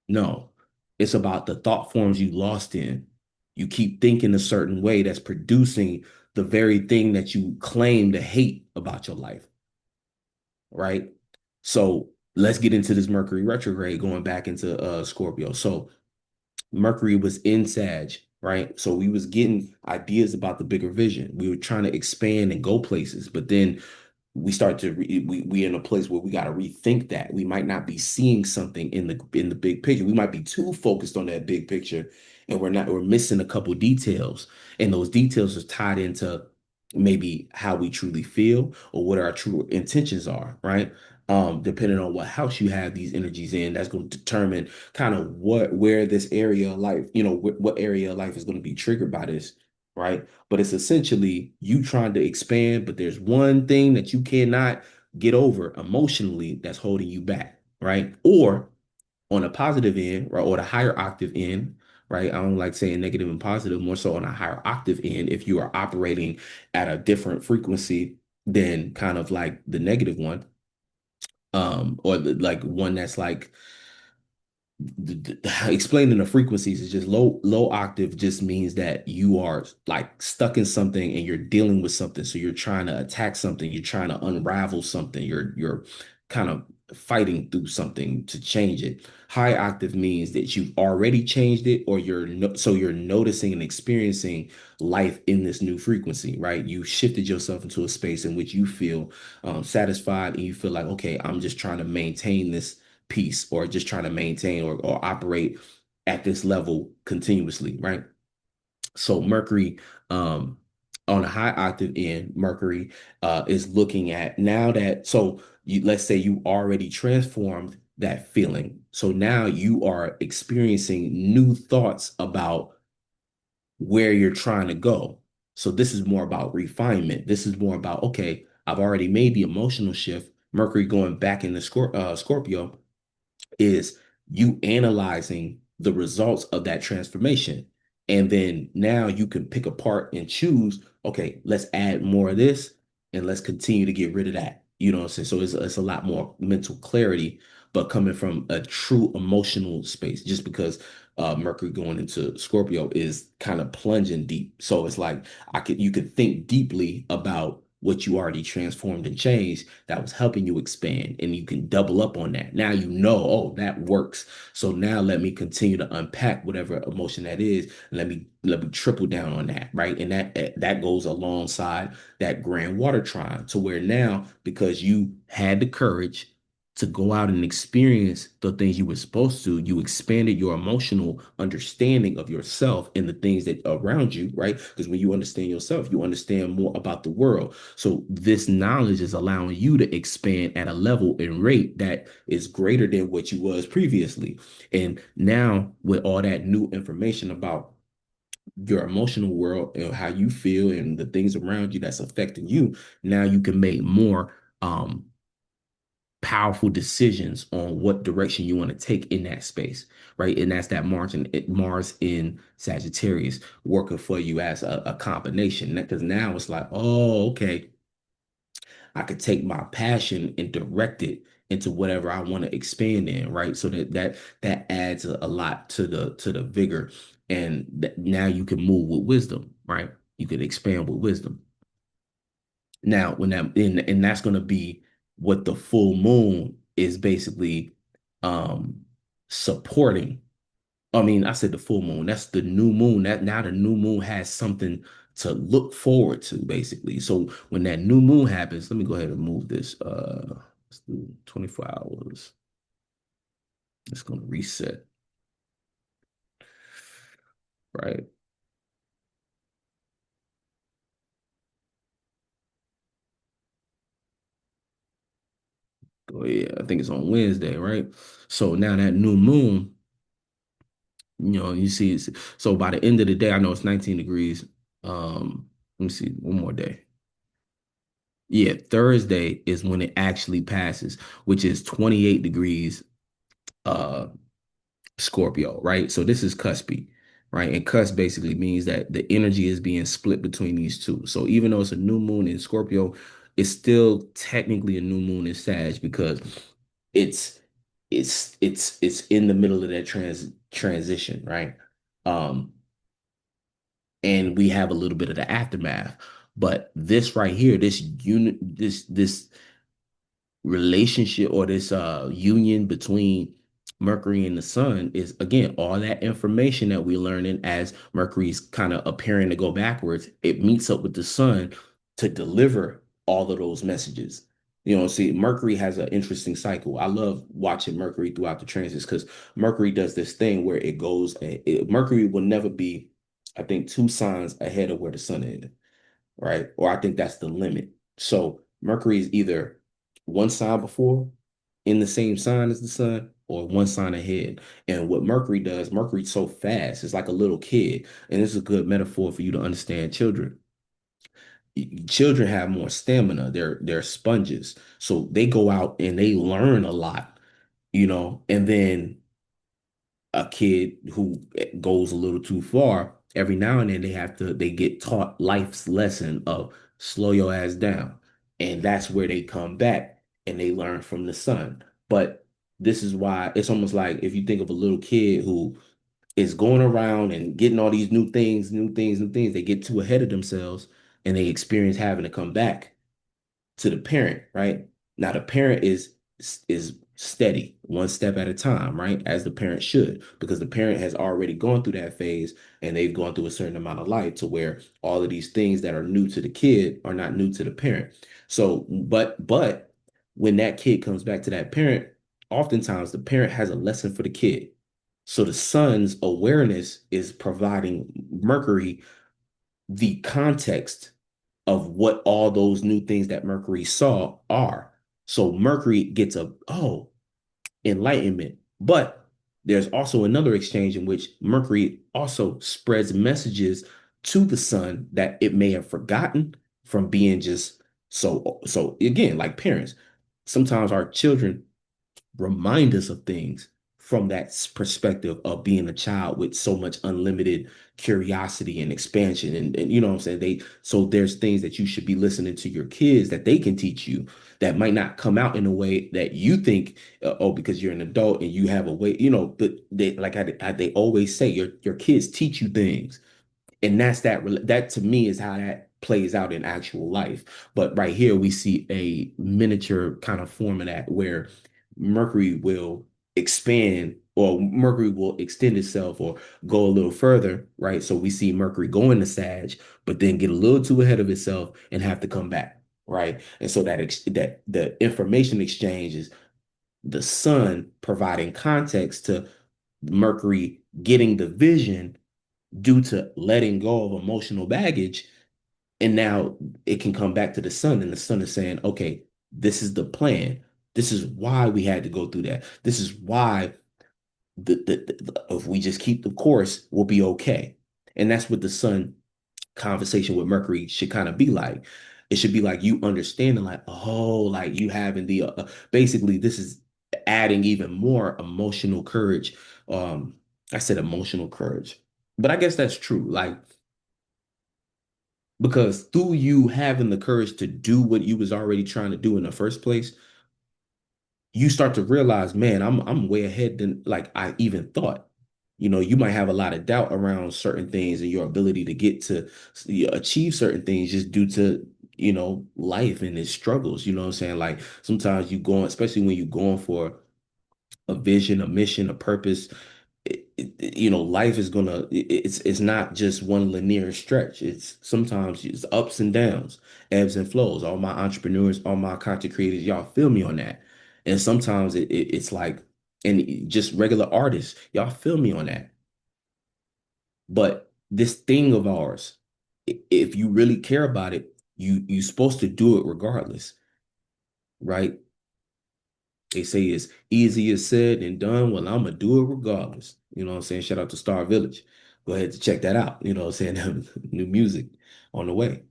no. It's about the thought forms you lost in. You keep thinking a certain way that's producing the very thing that you claim to hate about your life, right? So let's get into this Mercury retrograde going back into Scorpio. So Mercury was in Sag, right? So we was getting ideas about the bigger vision. We were trying to expand and go places, but then we in a place where we got to rethink that. We might not be seeing something in the big picture. We might be too focused on that big picture, and we're missing a couple details. And those details are tied into maybe how we truly feel or what our true intentions are, right? Depending on what house you have these energies in, that's going to determine kind of where this area of life, what area of life is going to be triggered by this, right? But it's essentially you trying to expand, but there's one thing that you cannot get over emotionally that's holding you back, right? Or on a positive end, right, or the higher octave end, right? I don't like saying negative and positive, more so on a higher octave end, if you are operating at a different frequency than kind of like the negative one, or like one that's like explaining the frequencies is just low octave just means that you are like stuck in something and you're dealing with something, so you're trying to attack something, you're trying to unravel something, you're kind of fighting through something to change it. High octave means that you've already changed it, or you're noticing and experiencing life in this new frequency, right? You shifted yourself into a space in which you feel satisfied, and you feel like, okay, I'm just trying to maintain this peace, or just trying to maintain or operate at this level continuously, right? So Mercury, on a high octave end, Mercury is looking at now that, so let's say you already transformed that feeling. So now you are experiencing new thoughts about where you're trying to go. So this is more about refinement. This is more about, okay, I've already made the emotional shift. Mercury going back into Scorpio is you analyzing the results of that transformation. And then now you can pick apart and choose, okay, let's add more of this and let's continue to get rid of that. You know what I'm saying? So it's a lot more mental clarity, but coming from a true emotional space, just because Mercury going into Scorpio is kind of plunging deep. So it's like you could think deeply about what you already transformed and changed that was helping you expand, and you can double up on that. Now you know, oh, that works. So now let me continue to unpack whatever emotion that is. And let me triple down on that, right? And that goes alongside that grand water trine, to where now, because you had the courage to go out and experience the things you were supposed to, you expanded your emotional understanding of yourself and the things that around you, right? Because when you understand yourself, you understand more about the world. So this knowledge is allowing you to expand at a level and rate that is greater than what you was previously. And now with all that new information about your emotional world and how you feel and the things around you that's affecting you, now you can make more powerful decisions on what direction you want to take in that space, right? And that's that Mars in Sagittarius working for you as a combination. Because now it's like, oh, okay, I could take my passion and direct it into whatever I want to expand in, right? So that adds a lot to the vigor, and now you can move with wisdom, right? You can expand with wisdom. Now, when and that's going to be what the full moon is basically um supporting. I mean, I said the full moon. That's the new moon. That now the new moon has something to look forward to, basically. So when that new moon happens, let me go ahead and move this. Let's do 24 hours. It's gonna reset, right? Oh yeah, I think it's on Wednesday, right? So now that new moon, you see it's, so by the end of the day, I know it's 19 degrees. Let me see, one more day. Yeah, Thursday is when it actually passes, which is 28 degrees uh Scorpio, right? So this is cuspy, right? And cusp basically means that the energy is being split between these two. So even though it's a new moon in Scorpio, it's still technically a new moon in Sag because it's it's in the middle of that transition, right? Um, and we have a little bit of the aftermath. But this right here, this unit, this relationship or this union between Mercury and the Sun is again all that information that we're learning as Mercury's kind of appearing to go backwards. It meets up with the Sun to deliver all of those messages. See, Mercury has an interesting cycle. I love watching Mercury throughout the transits because Mercury does this thing where it goes, Mercury will never be, I think, two signs ahead of where the Sun is, right? Or I think that's the limit. So Mercury is either one sign before in the same sign as the sun or one sign ahead. And what Mercury does, Mercury's so fast, it's like a little kid. And this is a good metaphor for you to understand children. Children have more stamina. They're sponges. So they go out and they learn a lot, and then a kid who goes a little too far, every now and then they get taught life's lesson of slow your ass down. And that's where they come back and they learn from the sun. But this is why it's almost like if you think of a little kid who is going around and getting all these new things, new things, new things, they get too ahead of themselves and they experience having to come back to the parent, right? Now the parent is steady, one step at a time, right? As the parent should, because the parent has already gone through that phase and they've gone through a certain amount of life to where all of these things that are new to the kid are not new to the parent. So, but when that kid comes back to that parent, oftentimes the parent has a lesson for the kid. So the son's awareness is providing Mercury the context of what all those new things that Mercury saw are. So Mercury gets enlightenment. But there's also another exchange in which Mercury also spreads messages to the sun that it may have forgotten from being just so again, like parents. Sometimes our children remind us of things from that perspective of being a child with so much unlimited curiosity and expansion and you know what I'm saying so there's things that you should be listening to your kids that they can teach you that might not come out in a way that you think because you're an adult and you have a way but they like they always say your kids teach you things and that to me is how that plays out in actual life. But right here we see a miniature kind of form of that where Mercury will expand or Mercury will extend itself or go a little further, right? So we see Mercury go into Sag, but then get a little too ahead of itself and have to come back, right? And so that the information exchange is the sun providing context to Mercury getting the vision due to letting go of emotional baggage. And now it can come back to the sun, and the sun is saying, okay, this is the plan. This is why we had to go through that. This is why if we just keep the course, we'll be okay. And that's what the sun conversation with Mercury should kind of be like. It should be like you understanding, like, oh, like you having basically, this is adding even more emotional courage. I said emotional courage, but I guess that's true. Like, because through you having the courage to do what you was already trying to do in the first place, you start to realize, man, I'm way ahead than like I even thought. You might have a lot of doubt around certain things and your ability to get to achieve certain things just due to, life and its struggles. You know what I'm saying? Like sometimes you go on, especially when you're going for a vision, a mission, a purpose, life is gonna it's not just one linear stretch. It's sometimes it's ups and downs, ebbs and flows. All my entrepreneurs, all my content creators, y'all feel me on that. And sometimes it's like, and just regular artists, y'all feel me on that. But this thing of ours, if you really care about it, you're supposed to do it regardless, right? They say it's easier said than done. Well, I'm gonna do it regardless. You know what I'm saying? Shout out to Star Village. Go ahead to check that out. You know what I'm saying? New music on the way.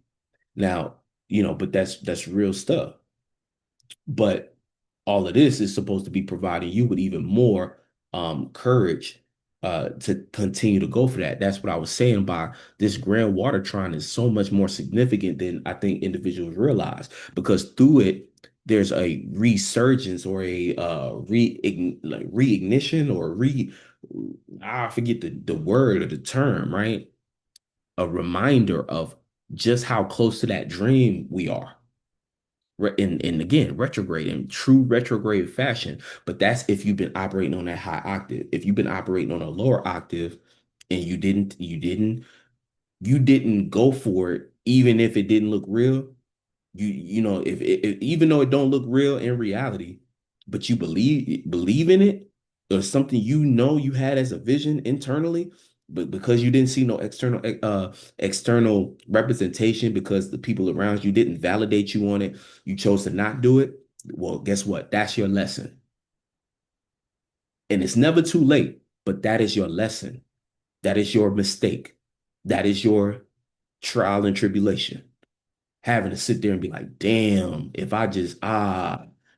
Now, but that's real stuff. But all of this is supposed to be providing you with even more courage to continue to go for that. That's what I was saying by this grand water trine is so much more significant than I think individuals realize because through it, there's a resurgence or a like reignition or I forget the word or the term, right? A reminder of just how close to that dream we are. And again, retrograde in true retrograde fashion. But that's if you've been operating on that high octave. If you've been operating on a lower octave and you didn't go for it, even if it didn't look real, you know if even though it don't look real in reality, but you believe in it or something you had as a vision internally, but because you didn't see no external representation because the people around you didn't validate you on it, you chose to not do it. Well, guess what? That's your lesson, and it's never too late. But that is your lesson. That is your mistake. That is your trial and tribulation. Having to sit there and be like, damn, if I just,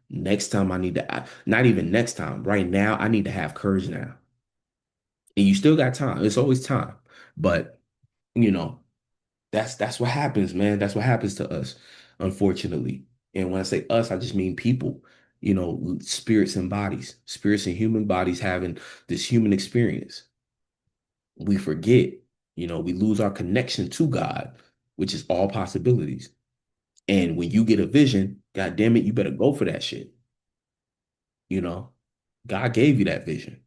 next time I need to, not even next time, right now, I need to have courage now. And you still got time. It's always time. But, you know, that's what happens, man. That's what happens to us, unfortunately. And when I say us, I just mean people, spirits and human bodies having this human experience. We forget, we lose our connection to God, which is all possibilities. And when you get a vision, God damn it, you better go for that shit. You know, God gave you that vision,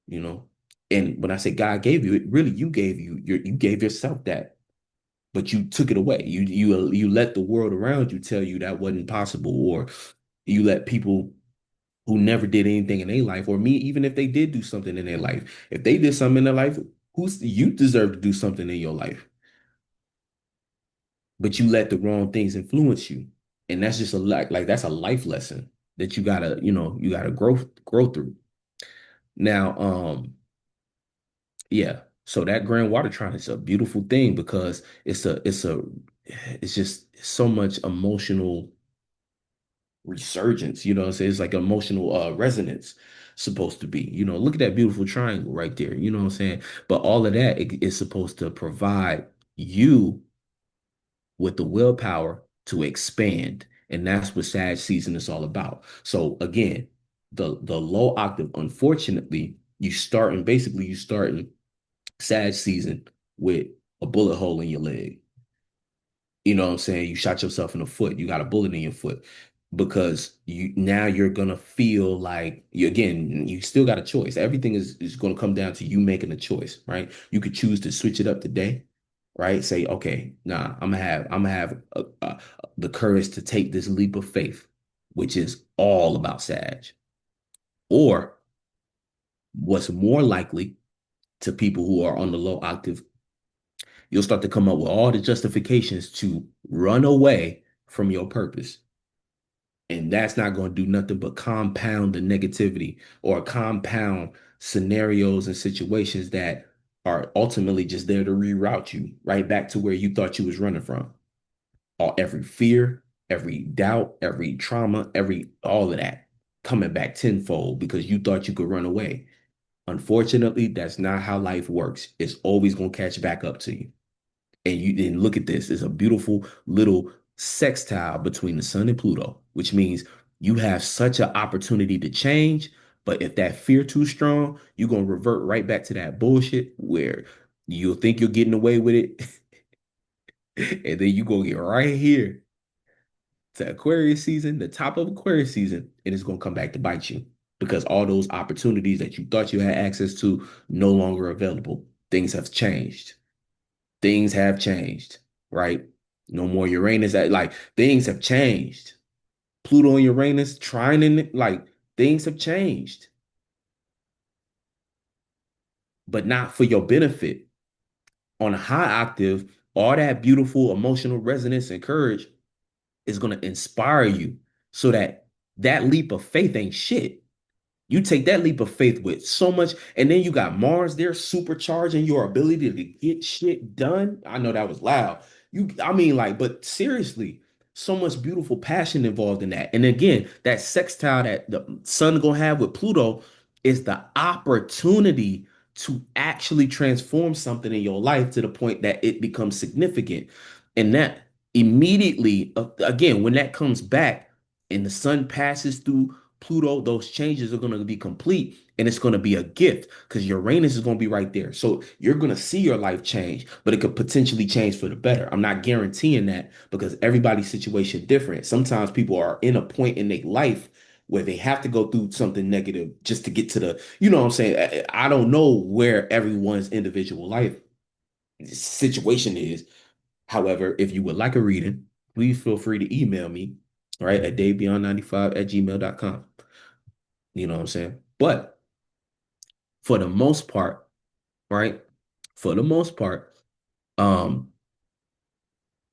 you know. And when I say God gave you it, really you gave yourself that, but you took it away. You let the world around you tell you that wasn't possible, or you let people who never did anything in their life, or me, even if they did do something in their life, if they did something in their life, who's you deserve to do something in your life, but you let the wrong things influence you. And that's just like that's a life lesson that you gotta grow through. Now, yeah. So that grand water trine is a beautiful thing because it's just so much emotional resurgence, what I'm saying? It's like emotional resonance supposed to be. Look at that beautiful triangle right there, you know what I'm saying? But all of that is supposed to provide you with the willpower to expand. And that's what Sag season is all about. So again, the low octave, unfortunately, you starting Sag season with a bullet hole in your leg. You know what I'm saying? You shot yourself in the foot. You got a bullet in your foot because you're gonna feel like you still got a choice. Everything is gonna come down to you making a choice, right? You could choose to switch it up today, right? Say, okay, nah, I'm gonna have the courage to take this leap of faith, which is all about Sag. Or what's more likely to people who are on the low octave, you'll start to come up with all the justifications to run away from your purpose. And that's not going to do nothing but compound the negativity or compound scenarios and situations that are ultimately just there to reroute you right back to where you thought you was running from. Every fear, every doubt, every trauma, all of that coming back tenfold because you thought you could run away. Unfortunately, that's not how life works. It's always going to catch back up to you. And you then look at this. It's a beautiful little sextile between the sun and Pluto, which means you have such an opportunity to change. But if that fear too strong, you're gonna revert right back to that bullshit where you'll think you're getting away with it, and then you gonna get right here to Aquarius season, the top of Aquarius season, and it's gonna come back to bite you because all those opportunities that you thought you had access to no longer available. Things have changed. Things have changed, right? No more Uranus. Like things have changed. Pluto and Uranus trying in like things have changed, but not for your benefit. On a high octave, all that beautiful emotional resonance and courage is going to inspire you so that that leap of faith ain't shit. You take that leap of faith with so much, and then you got Mars there supercharging your ability to get shit done. I know that was loud. I mean, like, but seriously, so much beautiful passion involved in that. And again, that sextile that the sun gonna have with Pluto is the opportunity to actually transform something in your life to the point that it becomes significant. And that immediately, again, when that comes back and the sun passes through Pluto, those changes are going to be complete and it's going to be a gift because Uranus is going to be right there. So you're going to see your life change, but it could potentially change for the better. I'm not guaranteeing that because everybody's situation different. Sometimes people are in a point in their life where they have to go through something negative just to get to the, you know what I'm saying? I don't know where everyone's individual life situation is. However, if you would like a reading, please feel free to email me, right, at daybeyond95@gmail.com. You know what I'm saying? But for the most part, right, for the most part, um,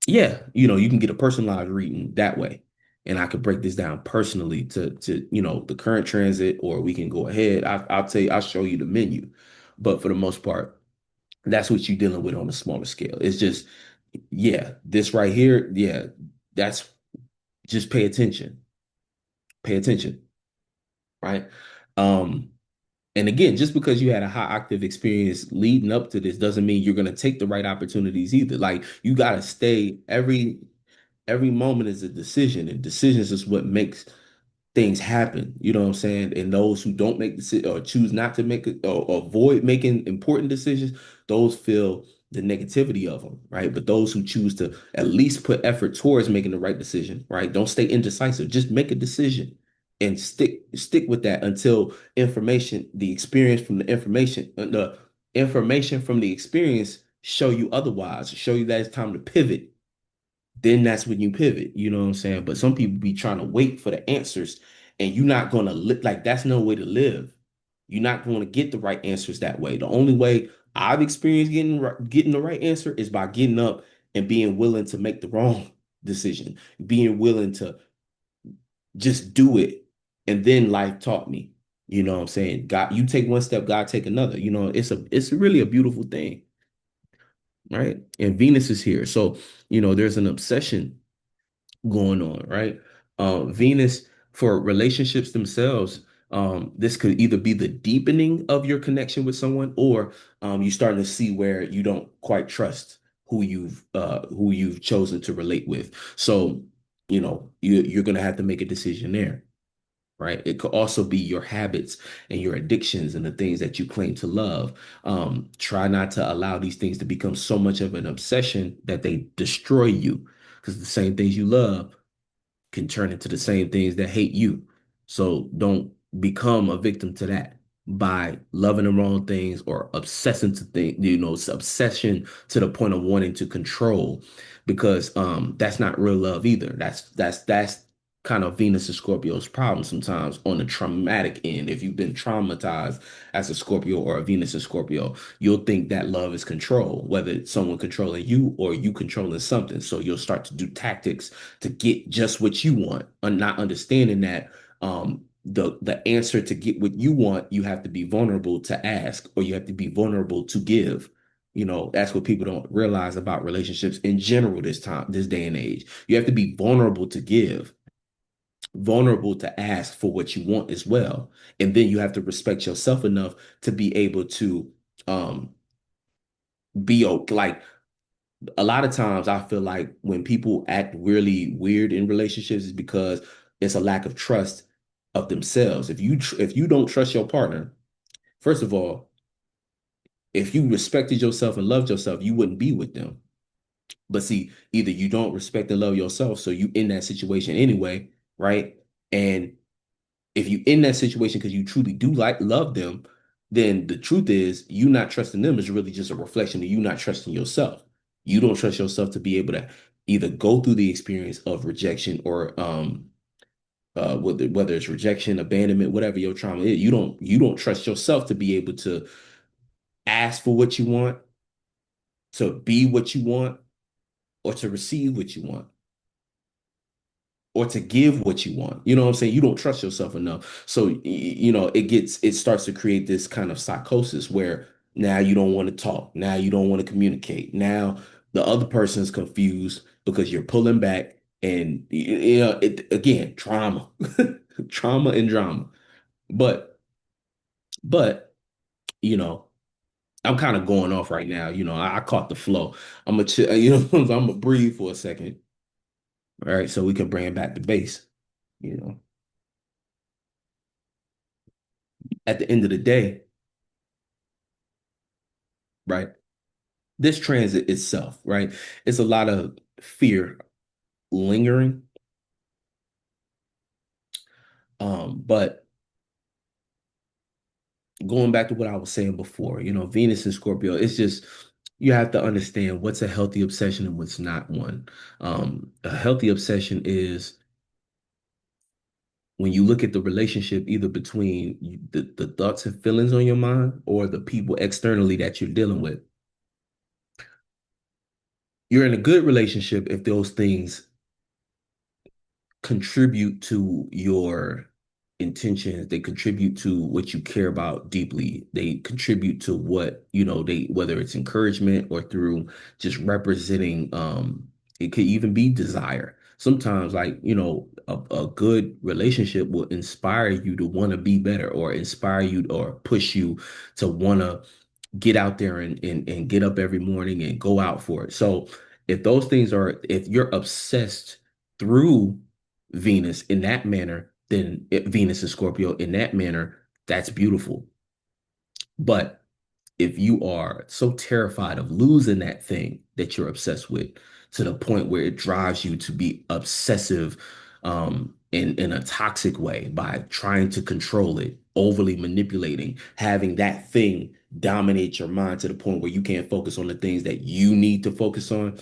yeah, you can get a personalized reading that way. And I could break this down personally to the current transit, or we can go ahead. I'll tell you, I'll show you the menu. But for the most part, that's what you're dealing with on a smaller scale. It's just, yeah, this right here, yeah, that's just pay attention. Pay attention, right? Um, and again, just because you had a high octave experience leading up to this doesn't mean you're gonna take the right opportunities either. Like you gotta stay every moment is a decision, and decisions is what makes things happen. You know what I'm saying? And those who don't make decisions or choose not to make it or avoid making important decisions, those feel the negativity of them, right? But those who choose to at least put effort towards making the right decision, right? Don't stay indecisive. Just make a decision and stick with that until the experience from the information from the experience show you otherwise, show you that it's time to pivot. Then that's when you pivot, you know what I'm saying? But some people be trying to wait for the answers, and you're not going to live like that's no way to live. You're not going to get the right answers that way. The only way I've experienced getting the right answer is by getting up and being willing to make the wrong decision, being willing to just do it. And then life taught me, you know what I'm saying? God, you take one step, God take another. It's really a beautiful thing, right? And Venus is here. So, there's an obsession going on, right? Venus for relationships themselves, this could either be the deepening of your connection with someone, or you're starting to see where you don't quite trust who you've chosen to relate with. So, you're gonna have to make a decision there. Right. It could also be your habits and your addictions and the things that you claim to love. Try not to allow these things to become so much of an obsession that they destroy you, because the same things you love can turn into the same things that hate you. So don't become a victim to that by loving the wrong things or obsessing to things, it's obsession to the point of wanting to control, because that's not real love either. That's kind of Venus and Scorpio's problem sometimes on the traumatic end. If you've been traumatized as a Scorpio or a Venus and Scorpio, you'll think that love is control, whether it's someone controlling you or you controlling something. So you'll start to do tactics to get just what you want, and not understanding that the answer to get what you want, you have to be vulnerable to ask, or you have to be vulnerable to give. That's what people don't realize about relationships in general this day and age. You have to be vulnerable to give, vulnerable to ask for what you want as well. And then you have to respect yourself enough to be able to um be okay. Like a lot of times I feel like when people act really weird in relationships is because it's a lack of trust of themselves. If you don't trust your partner, first of all, if you respected yourself and loved yourself, you wouldn't be with them. But see, either you don't respect and love yourself, so you in that situation anyway, right? And if you in that situation because you truly do love them, then the truth is you not trusting them is really just a reflection of you not trusting yourself. You don't trust yourself to be able to either go through the experience of rejection or whether it's rejection, abandonment, whatever your trauma is. You don't trust yourself to be able to ask for what you want, to be what you want, or to receive what you want, or to give what you want. You know what I'm saying? You don't trust yourself enough. So, it starts to create this kind of psychosis where now you don't want to talk. Now you don't want to communicate. Now the other person is confused because you're pulling back, and, again, trauma, trauma and drama. But, but, you know, I'm kind of going off right now. I caught the flow. I'm gonna chill, I'm gonna breathe for a second. All right, so we can bring it back to base. You know, at the end of the day, right? This transit itself, right? It's a lot of fear lingering. But going back to what I was saying before, Venus and Scorpio, it's just you have to understand what's a healthy obsession and what's not one. A healthy obsession is when you look at the relationship either between the thoughts and feelings on your mind or the people externally that you're dealing with. You're in a good relationship if those things contribute to your intentions. They contribute to what you care about deeply. They contribute to what, whether it's encouragement or through just representing, it could even be desire. Sometimes, like, a good relationship will inspire you to want to be better or inspire you or push you to want to get out there and get up every morning and go out for it. So if you're obsessed through Venus in that manner, then Venus and Scorpio in that manner, that's beautiful. But if you are so terrified of losing that thing that you're obsessed with to the point where it drives you to be obsessive in a toxic way by trying to control it, overly manipulating, having that thing dominate your mind to the point where you can't focus on the things that you need to focus on,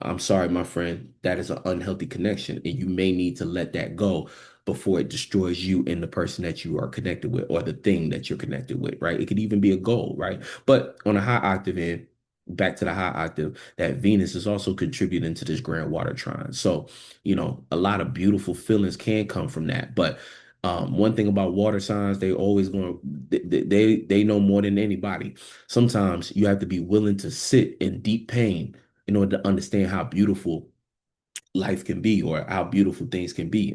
I'm sorry, my friend, that is an unhealthy connection, and you may need to let that go before it destroys you and the person that you are connected with or the thing that you're connected with, right? It could even be a goal, right? But on a high octave end, back to the high octave, that Venus is also contributing to this grand water trine. So, a lot of beautiful feelings can come from that. But one thing about water signs, they always going they know more than anybody. Sometimes you have to be willing to sit in deep pain in order to understand how beautiful life can be or how beautiful things can be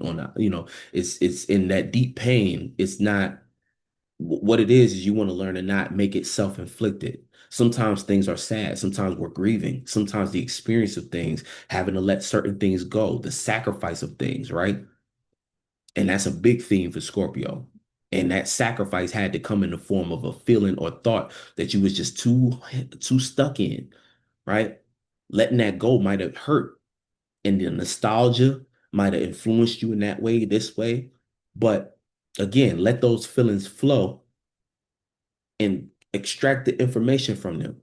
it's in that deep pain. It's not what it is you want to learn to not make it self-inflicted. Sometimes things are sad, sometimes we're grieving, sometimes the experience of things, having to let certain things go, the sacrifice of things, right? And that's a big theme for Scorpio. And that sacrifice had to come in the form of a feeling or thought that you was just too stuck in, right? Letting that go might have hurt, and the nostalgia might have influenced you in that way, this way. But again, let those feelings flow and extract the information from them,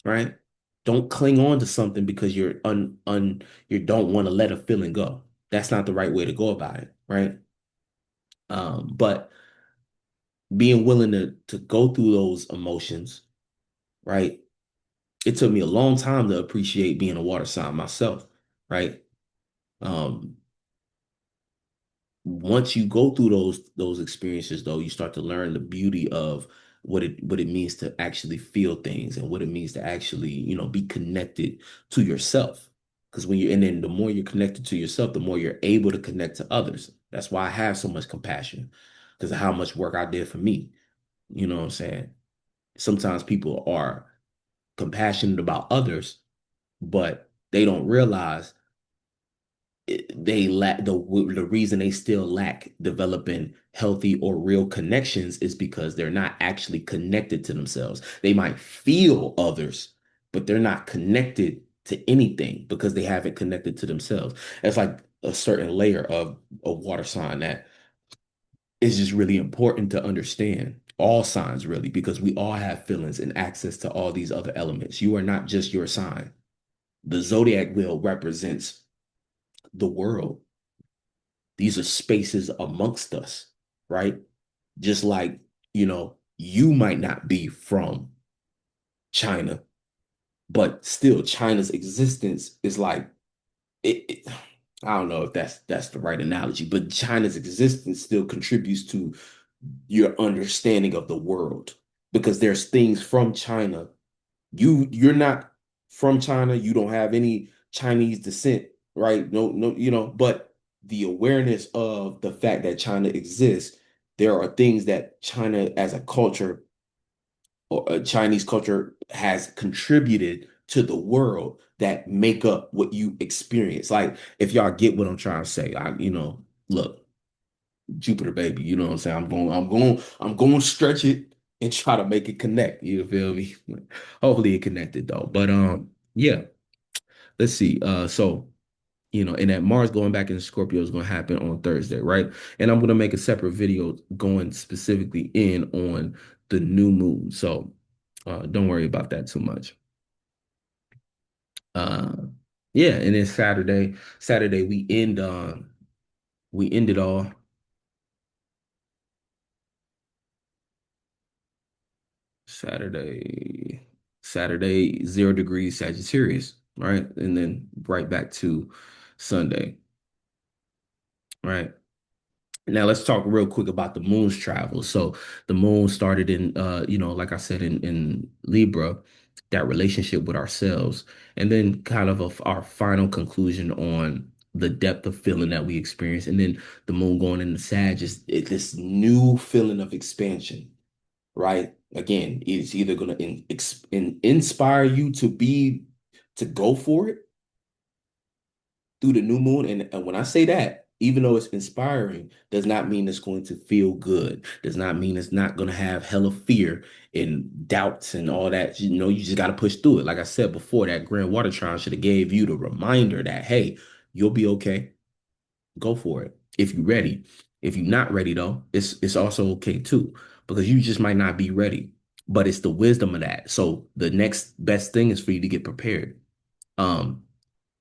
right? Don't cling on to something because you don't want to let a feeling go. That's not the right way to go about it, right? But being willing to go through those emotions, right? It took me a long time to appreciate being a water sign myself, right? Um, Once you go through those experiences though, you start to learn the beauty of what it means to actually feel things and what it means to actually, be connected to yourself. Because and then the more you're connected to yourself, the more you're able to connect to others. That's why I have so much compassion because of how much work I did for me. You know what I'm saying? Sometimes people are compassionate about others, but they don't realize they lack the reason they still lack developing healthy or real connections is because they're not actually connected to themselves. They might feel others, but they're not connected to anything because they haven't connected to themselves. That's like a certain layer of a water sign that is just really important to understand. All signs really, because we all have feelings and access to all these other elements. You are not just your sign. The zodiac wheel represents the world. These are spaces amongst us, right? Just like, you might not be from China, but still China's existence is like it I don't know if that's the right analogy, but China's existence still contributes to your understanding of the world because there's things from China. You're not from China, you don't have any Chinese descent, right? No, no, but the awareness of the fact that China exists, there are things that China as a culture or Chinese culture has contributed to the world that make up what you experience. Like, if y'all get what I'm trying to say, look, Jupiter baby, you know what I'm saying? I'm going to stretch it and try to make it connect. You feel me? Hopefully it connected though. But yeah, let's see. And that Mars going back into Scorpio is going to happen on Thursday, right? And I'm going to make a separate video going specifically in on the new moon. So don't worry about that too much. Uh, yeah, and then Saturday we ended all Saturday, Saturday, 0 degrees Sagittarius, right? And then right back to Sunday, right? Now let's talk real quick about the moon's travel. So the moon started in like I said in Libra, that relationship with ourselves, and then kind of our final conclusion on the depth of feeling that we experience. And then the moon going into Sag is this new feeling of expansion, right? Again, it's either going to inspire you to go for it through the new moon. And when I say that, even though it's inspiring, does not mean it's going to feel good. Does not mean it's not going to have hella fear and doubts and all that. You just got to push through it. Like I said before, that grand water trine should have gave you the reminder that, hey, you'll be okay. Go for it if you're ready. If you're not ready though, it's also okay too, because you just might not be ready. But it's the wisdom of that. So the next best thing is for you to get prepared. Um,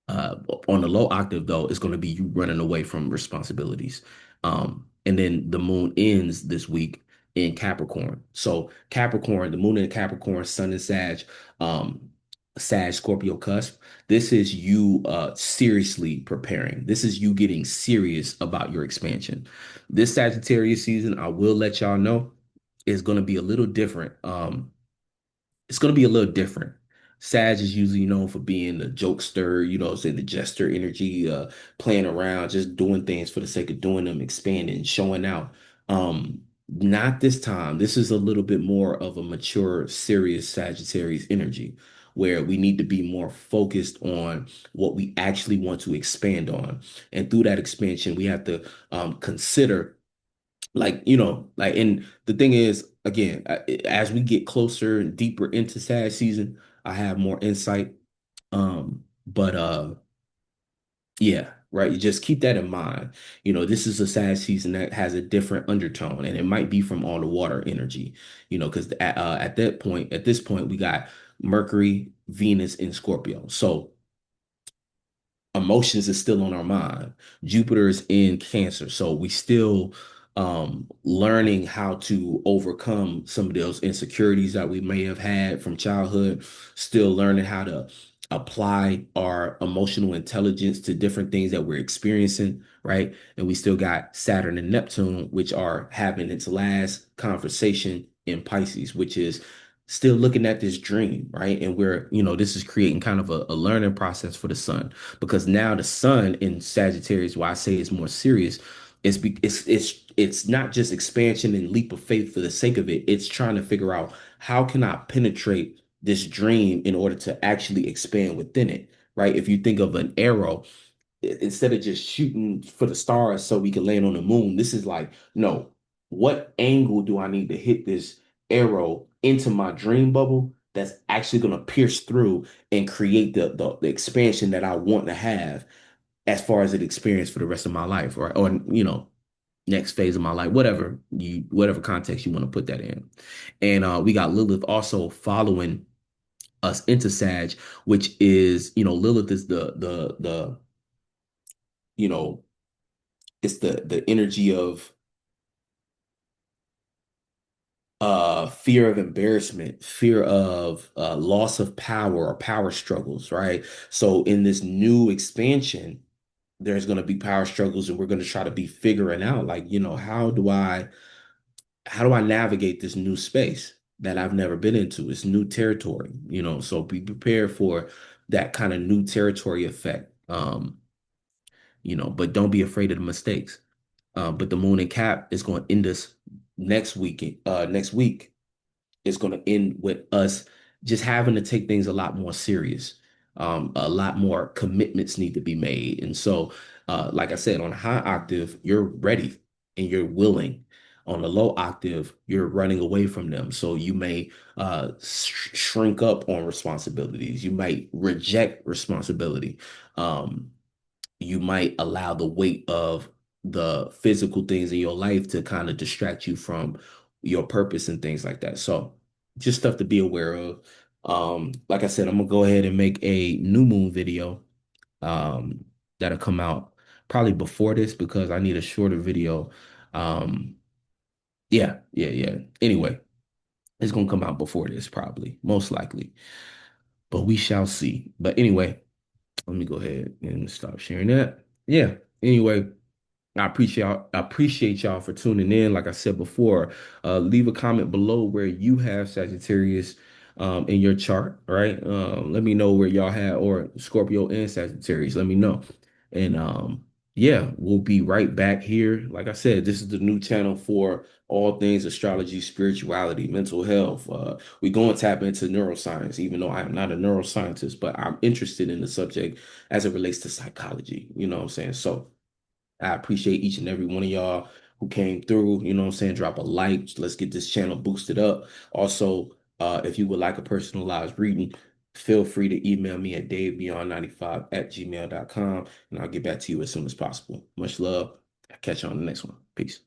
uh, on the low octave, though, it's going to be you running away from responsibilities. And then the moon ends this week in Capricorn. So Capricorn, the moon in Capricorn, Sun and Sag, Sag Scorpio cusp. This is you seriously preparing. This is you getting serious about your expansion. This Sagittarius season, I will let y'all know, is going to be a little different. It's going to be a little different. Sag is usually known for being the jokester, say the jester energy, playing around, just doing things for the sake of doing them, expanding, showing out. Not this time. This is a little bit more of a mature, serious Sagittarius energy where we need to be more focused on what we actually want to expand on. And through that expansion, we have to consider and the thing is, again, as we get closer and deeper into Sag season, I have more insight. But yeah, right. You just keep that in mind. This is a Sag season that has a different undertone, and it might be from all the water energy. Because at this point, we got Mercury, Venus, and Scorpio. So emotions is still on our mind. Jupiter is in Cancer, so we still learning how to overcome some of those insecurities that we may have had from childhood, still learning how to apply our emotional intelligence to different things that we're experiencing, right? And we still got Saturn and Neptune, which are having its last conversation in Pisces, which is still looking at this dream, right? And this is creating kind of a learning process for the sun, because now the sun in Sagittarius, why I say it's more serious, it's not just expansion and leap of faith for the sake of it. It's trying to figure out, how can I penetrate this dream in order to actually expand within it, right? If you think of an arrow, instead of just shooting for the stars so we can land on the moon, this is like, no, what angle do I need to hit this arrow into my dream bubble that's actually going to pierce through and create the expansion that I want to have as far as an experience for the rest of my life, or next phase of my life, whatever context you want to put that in. And we got Lilith also following us into Sag, which is, Lilith is the you know it's the energy of fear of embarrassment, fear of loss of power or power struggles, right? So in this new expansion, there's going to be power struggles, and we're going to try to be figuring out, like, how do I navigate this new space that I've never been into? It's new territory, so be prepared for that kind of new territory effect. But don't be afraid of the mistakes. But the moon and Cap is going to end us next week. it's going to end with us just having to take things a lot more serious. A lot more commitments need to be made. And so, like I said, on a high octave, you're ready and you're willing. On the low octave, you're running away from them. So you may shrink up on responsibilities. You might reject responsibility. Um, you might allow the weight of the physical things in your life to kind of distract you from your purpose and things like that. So just stuff to be aware of. Like I said, I'm gonna go ahead and make a new moon video um that'll come out probably before this because I need a shorter video. Um yeah. Anyway, it's gonna come out before this probably, most likely. But we shall see. But anyway, let me go ahead and stop sharing that. Yeah. Anyway, I appreciate y'all for tuning in. Like I said before, leave a comment below where you have Sagittarius in your chart, right? Let me know where y'all have or Scorpio and Sagittarius. Let me know. And yeah, we'll be right back here. Like I said, this is the new channel for all things astrology, spirituality, mental health. We go and tap into neuroscience, even though I am not a neuroscientist, but I'm interested in the subject as it relates to psychology. You know what I'm saying? So I appreciate each and every one of y'all who came through. You know what I'm saying? Drop a like. Let's get this channel boosted up. Also, if you would like a personalized reading, feel free to email me at davebeyond95@gmail.com, and I'll get back to you as soon as possible. Much love. I'll catch you on the next one. Peace.